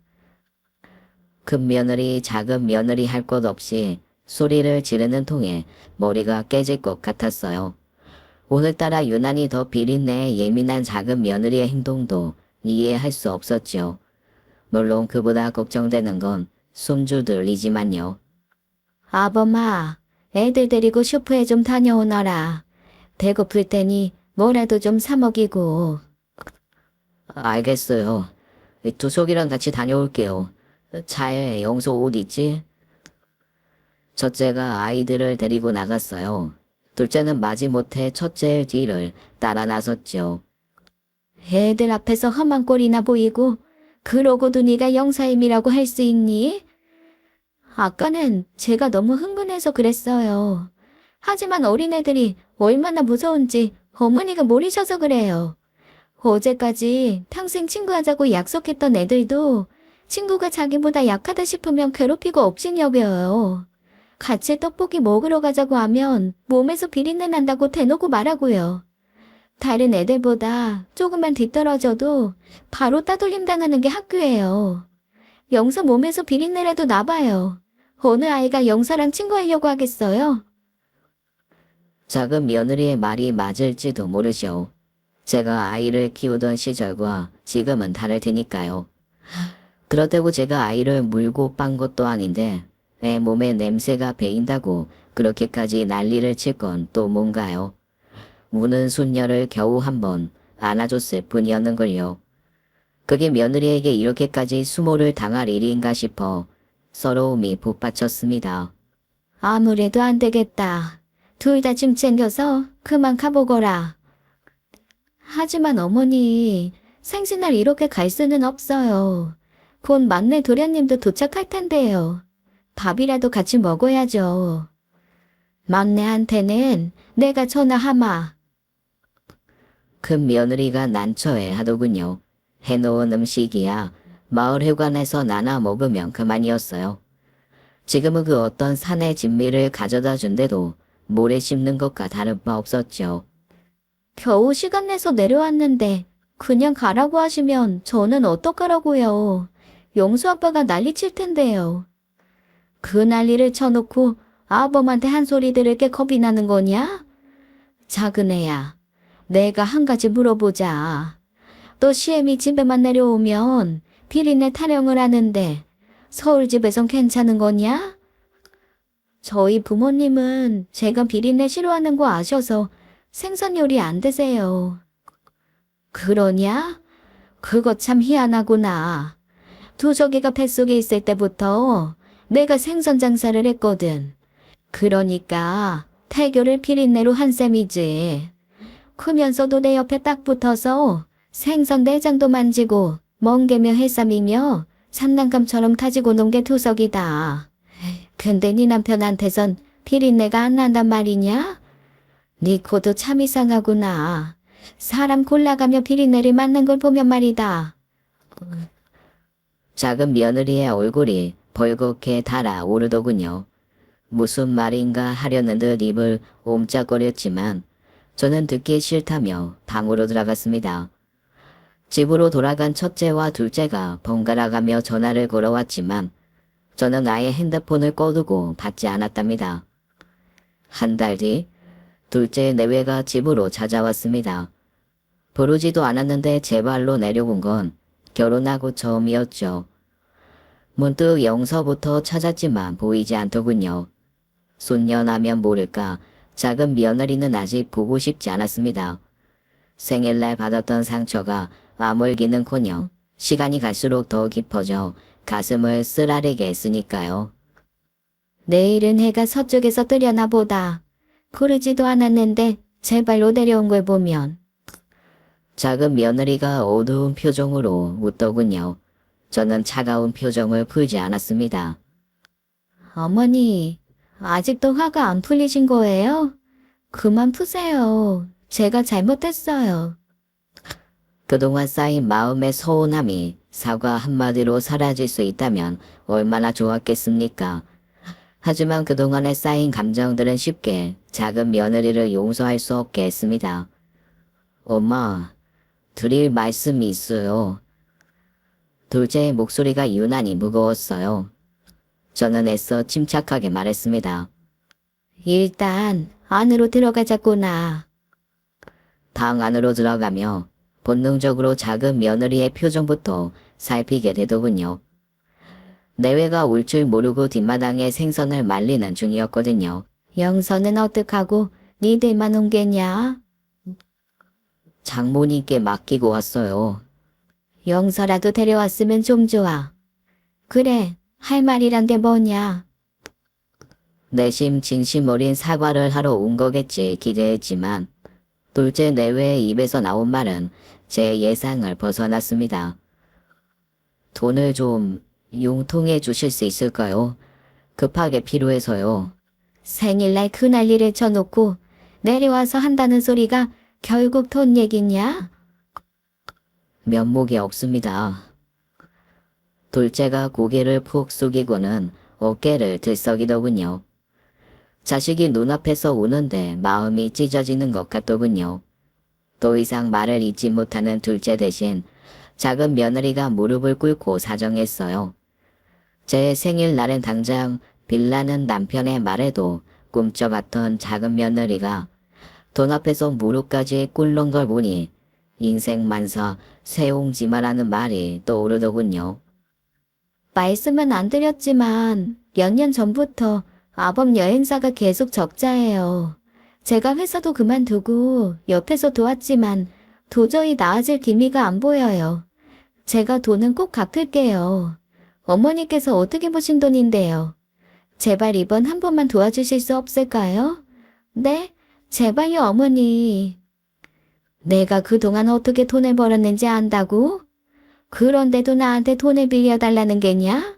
큰 며느리 작은 며느리 할 것 없이 소리를 지르는 통에 머리가 깨질 것 같았어요. 오늘따라 유난히 더 비린내에 예민한 작은 며느리의 행동도 이해할 수 없었지요. 물론 그보다 걱정되는 건 숨주들리지만요. 아범아, 애들 데리고 슈퍼에 좀 다녀오너라. 배고플 테니 뭐라도 좀 사 먹이고. 알겠어요. 두석이랑 같이 다녀올게요. 차에 영서 옷 있지? 첫째가 아이들을 데리고 나갔어요. 둘째는 마지못해 첫째의 뒤를 따라 나섰죠. 애들 앞에서 험한 꼴이나 보이고 그러고도 네가 영사임이라고 할 수 있니? 아까는 제가 너무 흥분해서 그랬어요. 하지만 어린애들이 얼마나 무서운지 어머니가 모르셔서 그래요. 어제까지 평생 친구하자고 약속했던 애들도 친구가 자기보다 약하다 싶으면 괴롭히고 억진 여겨요. 같이 떡볶이 먹으러 가자고 하면 몸에서 비린내 난다고 대놓고 말하고요. 다른 애들보다 조금만 뒤떨어져도 바로 따돌림 당하는 게 학교예요. 영서 몸에서 비린내라도 나봐요. 어느 아이가 영서랑 친구하려고 하겠어요? 작은 며느리의 말이 맞을지도 모르죠. 제가 아이를 키우던 시절과 지금은 다를 테니까요. 그렇다고 제가 아이를 물고 빤 것도 아닌데 애 몸에 냄새가 배인다고 그렇게까지 난리를 칠 건 또 뭔가요? 우는 손녀를 겨우 한 번 안아줬을 뿐이었는걸요. 그게 며느리에게 이렇게까지 수모를 당할 일인가 싶어 서러움이 북받쳤습니다. 아무래도 안 되겠다. 둘 다 짐 챙겨서 그만 가보거라. 하지만 어머니, 생신날 이렇게 갈 수는 없어요. 곧 막내 도련님도 도착할 텐데요. 밥이라도 같이 먹어야죠. 막내한테는 내가 전화하마. 큰 며느리가 난처해 하더군요. 해놓은 음식이야 마을 회관에서 나눠 먹으면 그만이었어요. 지금은 그 어떤 산의 진미를 가져다 준데도 모래 씹는 것과 다를 바 없었죠. 겨우 시간 내서 내려왔는데 그냥 가라고 하시면 저는 어떡하라고요. 영수 아빠가 난리칠 텐데요. 그 난리를 쳐놓고 아범한테 한 소리 들을 게 겁이 나는 거냐? 작은 애야, 내가 한 가지 물어보자. 너 시엠이 집에만 내려오면 비린내 타령을 하는데 서울집에선 괜찮은 거냐? 저희 부모님은 제가 비린내 싫어하는 거 아셔서 생선 요리 안 드세요. 그러냐? 그거 참 희한하구나. 두저기가 뱃속에 있을 때부터 내가 생선 장사를 했거든. 그러니까 태교를 비린내로 한 셈이지. 크면서도 내 옆에 딱 붙어서 생선 내장도 만지고 멍게며 해삼이며 장난감처럼 가지고 논 게 두석이다. 근데 네 남편한테선 비린내가 안 난단 말이냐? 네 코도 참 이상하구나. 사람 골라가며 비린내를 맡는 걸 보면 말이다. 작은 며느리의 얼굴이 벌겋게 달아오르더군요. 무슨 말인가 하려는 듯 입을 옴짝거렸지만 저는 듣기 싫다며 방으로 들어갔습니다. 집으로 돌아간 첫째와 둘째가 번갈아가며 전화를 걸어왔지만 저는 아예 핸드폰을 꺼두고 받지 않았답니다. 한 달 뒤 둘째의 내외가 집으로 찾아왔습니다. 부르지도 않았는데 제 발로 내려온 건 결혼하고 처음이었죠. 문득 영서부터 찾았지만 보이지 않더군요. 손녀나면 모를까 작은 며느리는 아직 보고 싶지 않았습니다. 생일날 받았던 상처가 아물기는커녕 시간이 갈수록 더 깊어져 가슴을 쓰라리게 했으니까요. 내일은 해가 서쪽에서 뜨려나 보다. 그러지도 않았는데 제 발로 내려온 걸 보면. 작은 며느리가 어두운 표정으로 웃더군요. 저는 차가운 표정을 풀지 않았습니다. 어머니, 아직도 화가 안 풀리신 거예요? 그만 푸세요. 제가 잘못했어요. 그동안 쌓인 마음의 서운함이 사과 한마디로 사라질 수 있다면 얼마나 좋았겠습니까? 하지만 그동안에 쌓인 감정들은 쉽게 작은 며느리를 용서할 수 없게 했습니다. 엄마, 드릴 말씀이 있어요. 둘째의 목소리가 유난히 무거웠어요. 저는 애써 침착하게 말했습니다. 일단 안으로 들어가자꾸나. 방 안으로 들어가며 본능적으로 작은 며느리의 표정부터 살피게 되더군요. 내외가 올 줄 모르고 뒷마당에 생선을 말리는 중이었거든요. 영서는 어떡하고 니들만 온 게냐? 장모님께 맡기고 왔어요. 영서라도 데려왔으면 좀 좋아. 그래, 할 말이란 게 뭐냐? 내심 진심 어린 사과를 하러 온 거겠지 기대했지만 둘째 내외의 입에서 나온 말은 제 예상을 벗어났습니다. 돈을 좀 융통해 주실 수 있을까요? 급하게 필요해서요. 생일날 그 난리를 쳐놓고 내려와서 한다는 소리가 결국 돈 얘기냐? 면목이 없습니다. 둘째가 고개를 푹 숙이고는 어깨를 들썩이더군요. 자식이 눈앞에서 우는데 마음이 찢어지는 것 같더군요. 더 이상 말을 잇지 못하는 둘째 대신 작은 며느리가 무릎을 꿇고 사정했어요. 제 생일날엔 당장 빌라는 남편의 말에도 꿈쩍았던 작은 며느리가 돈 앞에서 무릎까지 꿇는 걸 보니 인생 만사 세옹지마라는 말이 떠오르더군요. 말씀은 안 드렸지만 몇 년 전부터 아범 여행사가 계속 적자예요. 제가 회사도 그만두고 옆에서 도왔지만 도저히 나아질 기미가 안 보여요. 제가 돈은 꼭 갚을게요. 어머니께서 어떻게 보신 돈인데요. 제발 이번 한 번만 도와주실 수 없을까요? 네? 제발요, 어머니. 내가 그동안 어떻게 돈을 벌었는지 안다고? 그런데도 나한테 돈을 빌려달라는 게냐?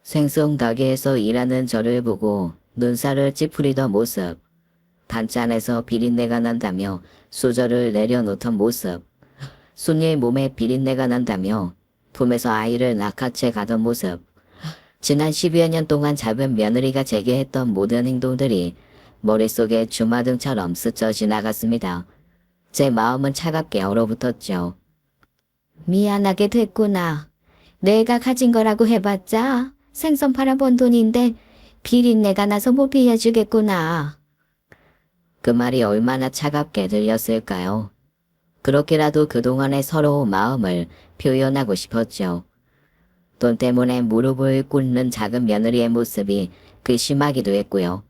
생성가게에서 일하는 저를 보고 눈살을 찌푸리던 모습, 반찬에서 비린내가 난다며 수저를 내려놓던 모습, 손녀의 몸에 비린내가 난다며 품에서 아이를 낚아채 가던 모습, 지난 10여 년 동안 잡은 며느리가 제게 했던 모든 행동들이 머릿속에 주마등처럼 스쳐 지나갔습니다. 제 마음은 차갑게 얼어붙었죠. 미안하게 됐구나. 내가 가진 거라고 해봤자 생선 팔아본 돈인데 비린내가 나서 못 빌려주겠구나. 그 말이 얼마나 차갑게 들렸을까요? 그렇게라도 그동안의 서러운 마음을 표현하고 싶었죠. 돈 때문에 무릎을 꿇는 작은 며느리의 모습이 괘씸하기도 했고요.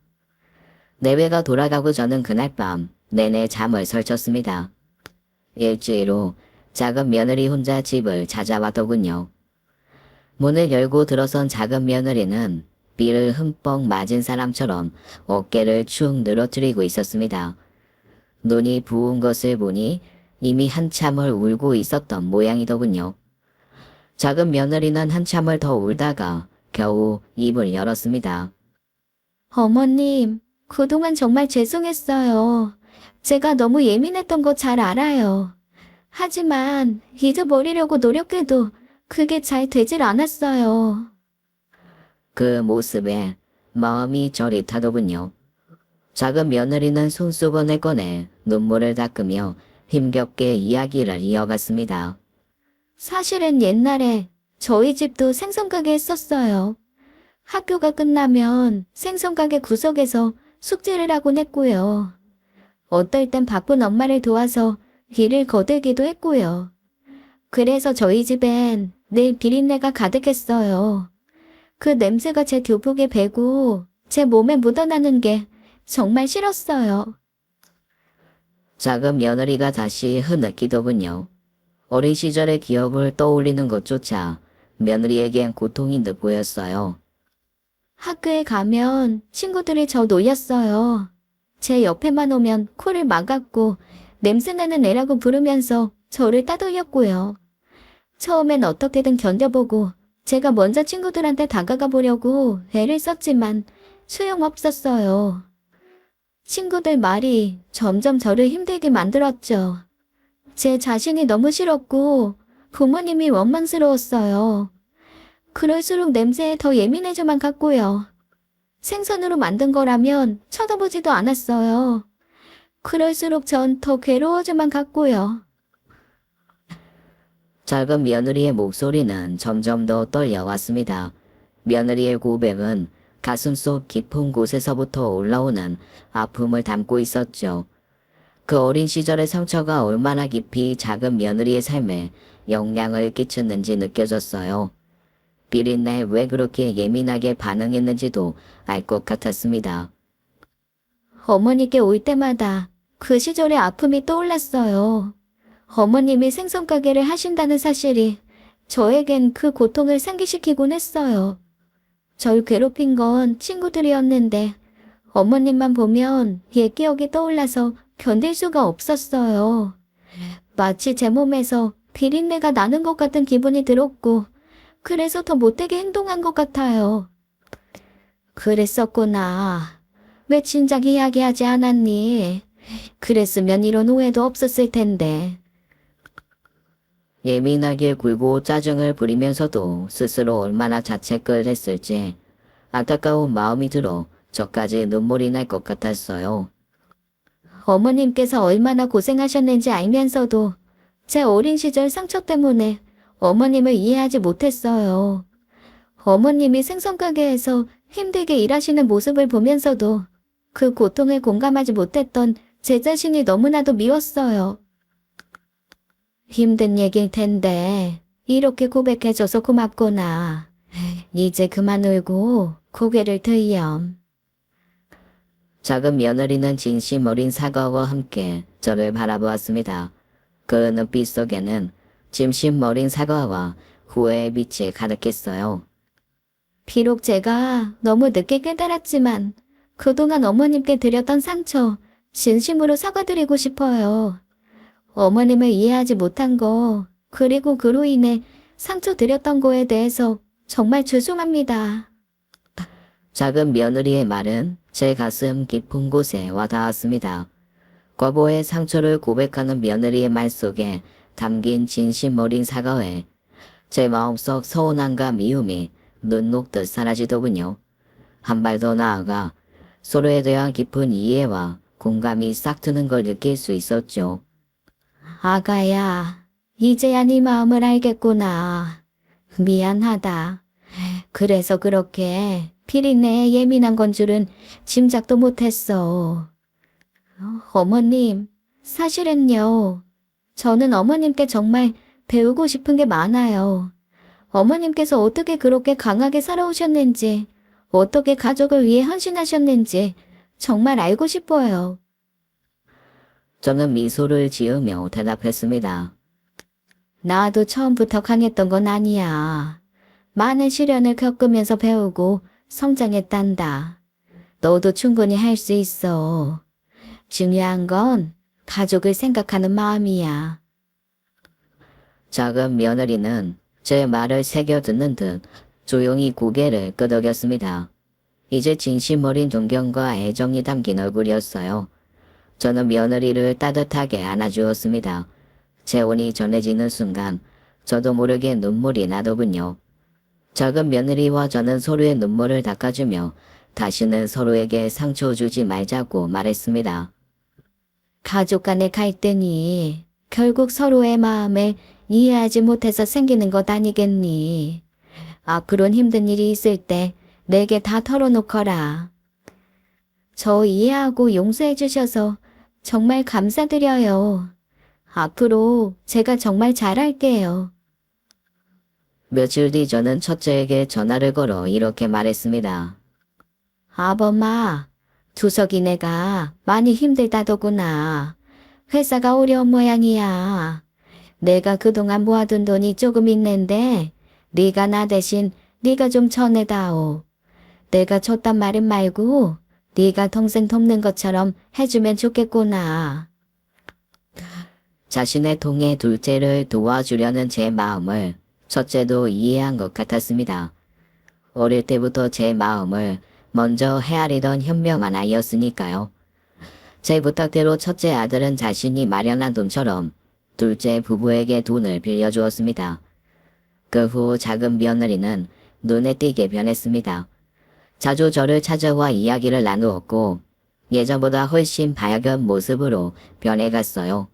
내외가 돌아가고 저는 그날 밤 내내 잠을 설쳤습니다. 일주일 후 작은 며느리 혼자 집을 찾아왔더군요. 문을 열고 들어선 작은 며느리는 비를 흠뻑 맞은 사람처럼 어깨를 축 늘어뜨리고 있었습니다. 눈이 부은 것을 보니 이미 한참을 울고 있었던 모양이더군요. 작은 며느리는 한참을 더 울다가 겨우 입을 열었습니다. 어머님, 그동안 정말 죄송했어요. 제가 너무 예민했던 거 잘 알아요. 하지만 잊어버리려고 노력해도 그게 잘 되질 않았어요. 그 모습에 마음이 저릿하더군요. 작은 며느리는 손수건을 꺼내 눈물을 닦으며 힘겹게 이야기를 이어갔습니다. 사실은 옛날에 저희 집도 생선가게 했었어요. 학교가 끝나면 생선가게 구석에서 숙제를 하곤 했고요. 어떨 땐 바쁜 엄마를 도와서 일을 거들기도 했고요. 그래서 저희 집엔 늘 비린내가 가득했어요. 그 냄새가 제 교복에 배고 제 몸에 묻어나는 게 정말 싫었어요. 작은 며느리가 다시 흐느끼더군요. 어린 시절의 기억을 떠올리는 것조차 며느리에겐 고통인 듯 보였어요. 학교에 가면 친구들이 저 놀렸어요. 제 옆에만 오면 코를 막았고 냄새나는 애라고 부르면서 저를 따돌렸고요. 처음엔 어떻게든 견뎌보고 제가 먼저 친구들한테 다가가 보려고 애를 썼지만 소용없었어요. 친구들 말이 점점 저를 힘들게 만들었죠. 제 자신이 너무 싫었고 부모님이 원망스러웠어요. 그럴수록 냄새에 더 예민해져만 갔고요. 생선으로 만든 거라면 쳐다보지도 않았어요. 그럴수록 전 더 괴로워져만 갔고요. 작은 며느리의 목소리는 점점 더 떨려왔습니다. 며느리의 고백은 가슴속 깊은 곳에서부터 올라오는 아픔을 담고 있었죠. 그 어린 시절의 상처가 얼마나 깊이 작은 며느리의 삶에 영향을 끼쳤는지 느껴졌어요. 비린내 왜 그렇게 예민하게 반응했는지도 알 것 같았습니다. 어머니께 올 때마다 그 시절의 아픔이 떠올랐어요. 어머님이 생선가게를 하신다는 사실이 저에겐 그 고통을 상기시키곤 했어요. 절 괴롭힌 건 친구들이었는데 어머님만 보면 옛 기억이 떠올라서 견딜 수가 없었어요. 마치 제 몸에서 비린내가 나는 것 같은 기분이 들었고 그래서 더 못되게 행동한 것 같아요. 그랬었구나. 왜 진작 이야기하지 않았니? 그랬으면 이런 오해도 없었을 텐데. 예민하게 굴고 짜증을 부리면서도 스스로 얼마나 자책을 했을지 안타까운 마음이 들어 저까지 눈물이 날 것 같았어요. 어머님께서 얼마나 고생하셨는지 알면서도 제 어린 시절 상처 때문에 어머님을 이해하지 못했어요. 어머님이 생선가게에서 힘들게 일하시는 모습을 보면서도 그 고통을 공감하지 못했던 제 자신이 너무나도 미웠어요. 힘든 얘기일 텐데 이렇게 고백해줘서 고맙구나. 이제 그만 울고 고개를 들렴. 작은 며느리는 진심 어린 사과와 함께 저를 바라보았습니다. 그 눈빛 속에는 진심 어린 사과와 후회의 빛이 가득했어요. 비록 제가 너무 늦게 깨달았지만 그동안 어머님께 드렸던 상처 진심으로 사과드리고 싶어요. 어머님을 이해하지 못한 거 그리고 그로 인해 상처 드렸던 거에 대해서 정말 죄송합니다. 작은 며느리의 말은 제 가슴 깊은 곳에 와닿았습니다. 과거의 상처를 고백하는 며느리의 말 속에 담긴 진심 어린 사과에 제 마음속 서운함과 미움이 눈 녹듯 사라지더군요. 한 발 더 나아가 서로에 대한 깊은 이해와 공감이 싹 트는 걸 느낄 수 있었죠. 아가야, 이제야 네 마음을 알겠구나. 미안하다. 그래서 그렇게 비린내에 예민한 건 줄은 짐작도 못했어. 어머님, 사실은요. 저는 어머님께 정말 배우고 싶은 게 많아요. 어머님께서 어떻게 그렇게 강하게 살아오셨는지, 어떻게 가족을 위해 헌신하셨는지 정말 알고 싶어요. 저는 미소를 지으며 대답했습니다. 나도 처음부터 강했던 건 아니야. 많은 시련을 겪으면서 배우고 성장했단다. 너도 충분히 할 수 있어. 중요한 건 가족을 생각하는 마음이야. 작은 며느리는 제 말을 새겨듣는 듯 조용히 고개를 끄덕였습니다. 이제 진심 어린 존경과 애정이 담긴 얼굴이었어요. 저는 며느리를 따뜻하게 안아주었습니다. 재혼이 전해지는 순간 저도 모르게 눈물이 나더군요. 작은 며느리와 저는 서로의 눈물을 닦아주며 다시는 서로에게 상처 주지 말자고 말했습니다. 가족 간의 갈등이 결국 서로의 마음을 이해하지 못해서 생기는 것 아니겠니? 앞으로는 힘든 일이 있을 때 내게 다 털어놓거라. 저 이해하고 용서해 주셔서 정말 감사드려요. 앞으로 제가 정말 잘할게요. 며칠 뒤 저는 첫째에게 전화를 걸어 이렇게 말했습니다. 아범아, 두석이네가 많이 힘들다더구나. 회사가 어려운 모양이야. 내가 그동안 모아둔 돈이 조금 있는데 네가 나 대신 네가 좀 전해다오. 내가 줬단 말은 말고 네가 동생 돕는 것처럼 해주면 좋겠구나. 자신의 동해 둘째를 도와주려는 제 마음을 첫째도 이해한 것 같았습니다. 어릴 때부터 제 마음을 먼저 헤아리던 현명한 아이였으니까요. 제 부탁대로 첫째 아들은 자신이 마련한 돈처럼 둘째 부부에게 돈을 빌려주었습니다. 그 후 작은 며느리는 눈에 띄게 변했습니다. 자주 저를 찾아와 이야기를 나누었고 예전보다 훨씬 밝은 모습으로 변해갔어요.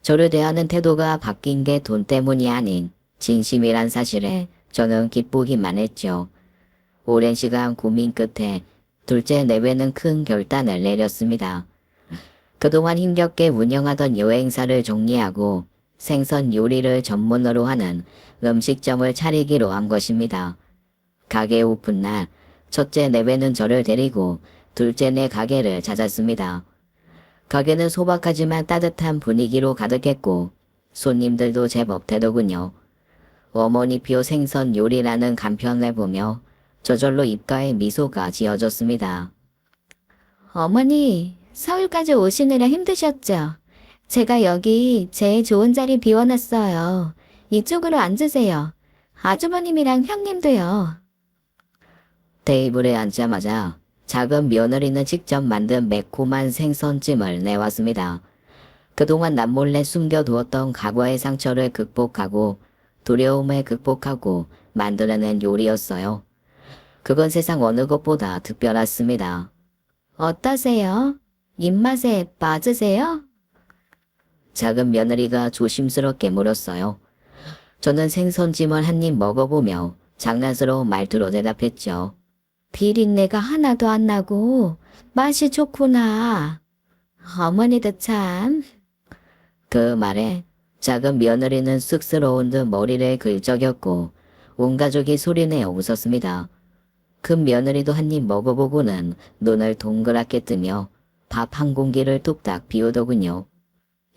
저를 대하는 태도가 바뀐 게 돈 때문이 아닌 진심이란 사실에 저는 기쁘기만 했죠. 오랜 시간 고민 끝에 둘째 내외는 큰 결단을 내렸습니다. 그동안 힘겹게 운영하던 여행사를 정리하고 생선 요리를 전문으로 하는 음식점을 차리기로 한 것입니다. 가게 오픈 날 첫째 내외는 저를 데리고 둘째 내 가게를 찾았습니다. 가게는 소박하지만 따뜻한 분위기로 가득했고 손님들도 제법 되더군요. 어머니표 생선 요리라는 간편을 보며 저절로 입가에 미소가 지어졌습니다. 어머니, 서울까지 오시느라 힘드셨죠? 제가 여기 제일 좋은 자리 비워놨어요. 이쪽으로 앉으세요. 아주버님이랑 형님도요. 테이블에 앉자마자 작은 며느리는 직접 만든 매콤한 생선찜을 내왔습니다. 그동안 남몰래 숨겨두었던 과거의 상처를 극복하고 두려움을 극복하고 만들어낸 요리였어요. 그건 세상 어느 것보다 특별했습니다. 어떠세요? 입맛에 맞으세요? 작은 며느리가 조심스럽게 물었어요. 저는 생선찜을 한 입 먹어보며 장난스러운 말투로 대답했죠. 비린내가 하나도 안 나고 맛이 좋구나. 어머니도 참. 그 말에 작은 며느리는 쑥스러운 듯 머리를 긁적였고 온 가족이 소리내어 웃었습니다. 큰 며느리도 한 입 먹어보고는 눈을 동그랗게 뜨며 밥 한 공기를 뚝딱 비우더군요.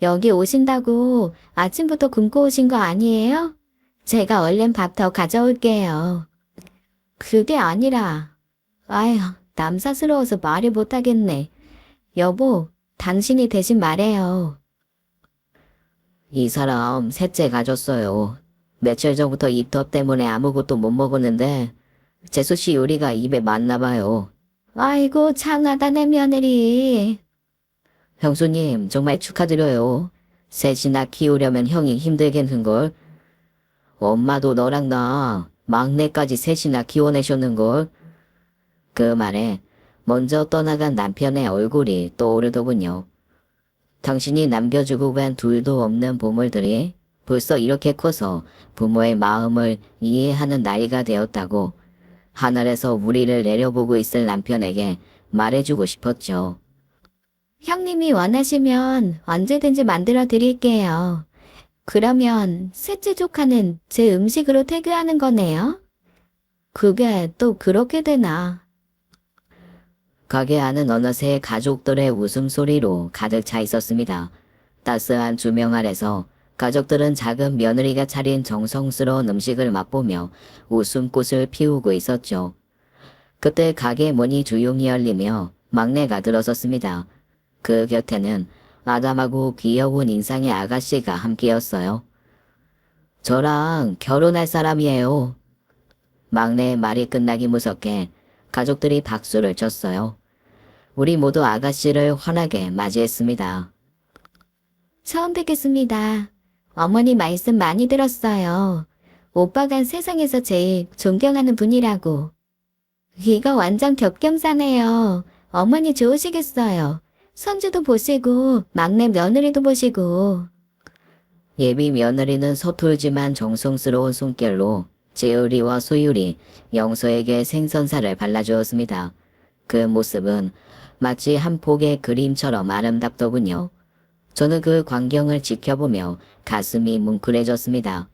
여기 오신다고 아침부터 굶고 오신 거 아니에요? 제가 얼른 밥 더 가져올게요. 그게 아니라, 아휴, 남사스러워서 말을 못하겠네. 여보, 당신이 대신 말해요. 이 사람 셋째 가졌어요. 며칠 전부터 입덧 때문에 아무것도 못 먹었는데 재수씨 요리가 입에 맞나 봐요. 아이고, 장하다 내 며느리. 형수님 정말 축하드려요. 셋이나 키우려면 형이 힘들겠는걸. 엄마도 너랑 나 막내까지 셋이나 키워내셨는걸. 그 말에 먼저 떠나간 남편의 얼굴이 떠오르더군요. 당신이 남겨주고 간 둘도 없는 보물들이 벌써 이렇게 커서 부모의 마음을 이해하는 나이가 되었다고 하늘에서 우리를 내려보고 있을 남편에게 말해주고 싶었죠. 형님이 원하시면 언제든지 만들어 드릴게요. 그러면 셋째 조카는 제 음식으로 태교하는 거네요? 그게 또 그렇게 되나? 가게 안은 어느새 가족들의 웃음소리로 가득 차 있었습니다. 따스한 조명 아래서 가족들은 작은 며느리가 차린 정성스러운 음식을 맛보며 웃음꽃을 피우고 있었죠. 그때 가게 문이 조용히 열리며 막내가 들어섰습니다. 그 곁에는 아담하고 귀여운 인상의 아가씨가 함께였어요. 저랑 결혼할 사람이에요. 막내의 말이 끝나기 무섭게 가족들이 박수를 쳤어요. 우리 모두 아가씨를 환하게 맞이했습니다. 처음 뵙겠습니다. 어머니 말씀 많이 들었어요. 오빠가 세상에서 제일 존경하는 분이라고. 이거 완전 겹경사네요. 어머니 좋으시겠어요. 손주도 보시고 막내 며느리도 보시고. 예비 며느리는 서툴지만 정성스러운 손길로 재율이와 소율이 영서에게 생선살을 발라주었습니다. 그 모습은 마치 한 폭의 그림처럼 아름답더군요. 저는 그 광경을 지켜보며 가슴이 뭉클해졌습니다.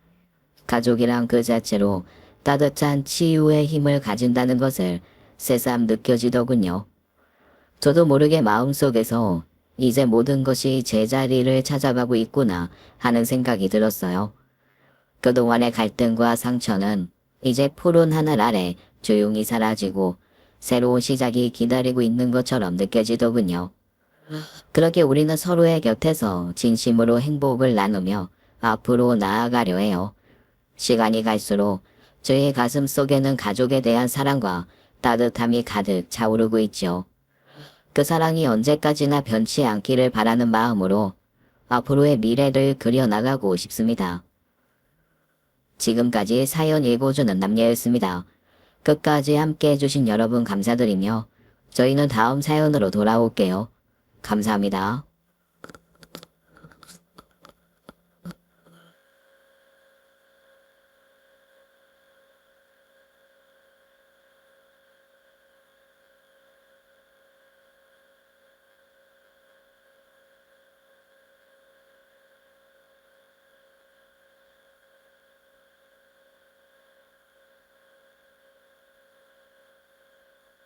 가족이란 그 자체로 따뜻한 치유의 힘을 가진다는 것을 새삼 느껴지더군요. 저도 모르게 마음속에서 이제 모든 것이 제자리를 찾아가고 있구나 하는 생각이 들었어요. 그동안의 갈등과 상처는 이제 푸른 하늘 아래 조용히 사라지고 새로운 시작이 기다리고 있는 것처럼 느껴지더군요. 그렇게 우리는 서로의 곁에서 진심으로 행복을 나누며 앞으로 나아가려 해요. 시간이 갈수록 저의 가슴 속에는 가족에 대한 사랑과 따뜻함이 가득 차오르고 있죠. 그 사랑이 언제까지나 변치 않기를 바라는 마음으로 앞으로의 미래를 그려나가고 싶습니다. 지금까지 사연 읽어주는 남녀였습니다. 끝까지 함께 해주신 여러분 감사드리며 저희는 다음 사연으로 돌아올게요. 감사합니다.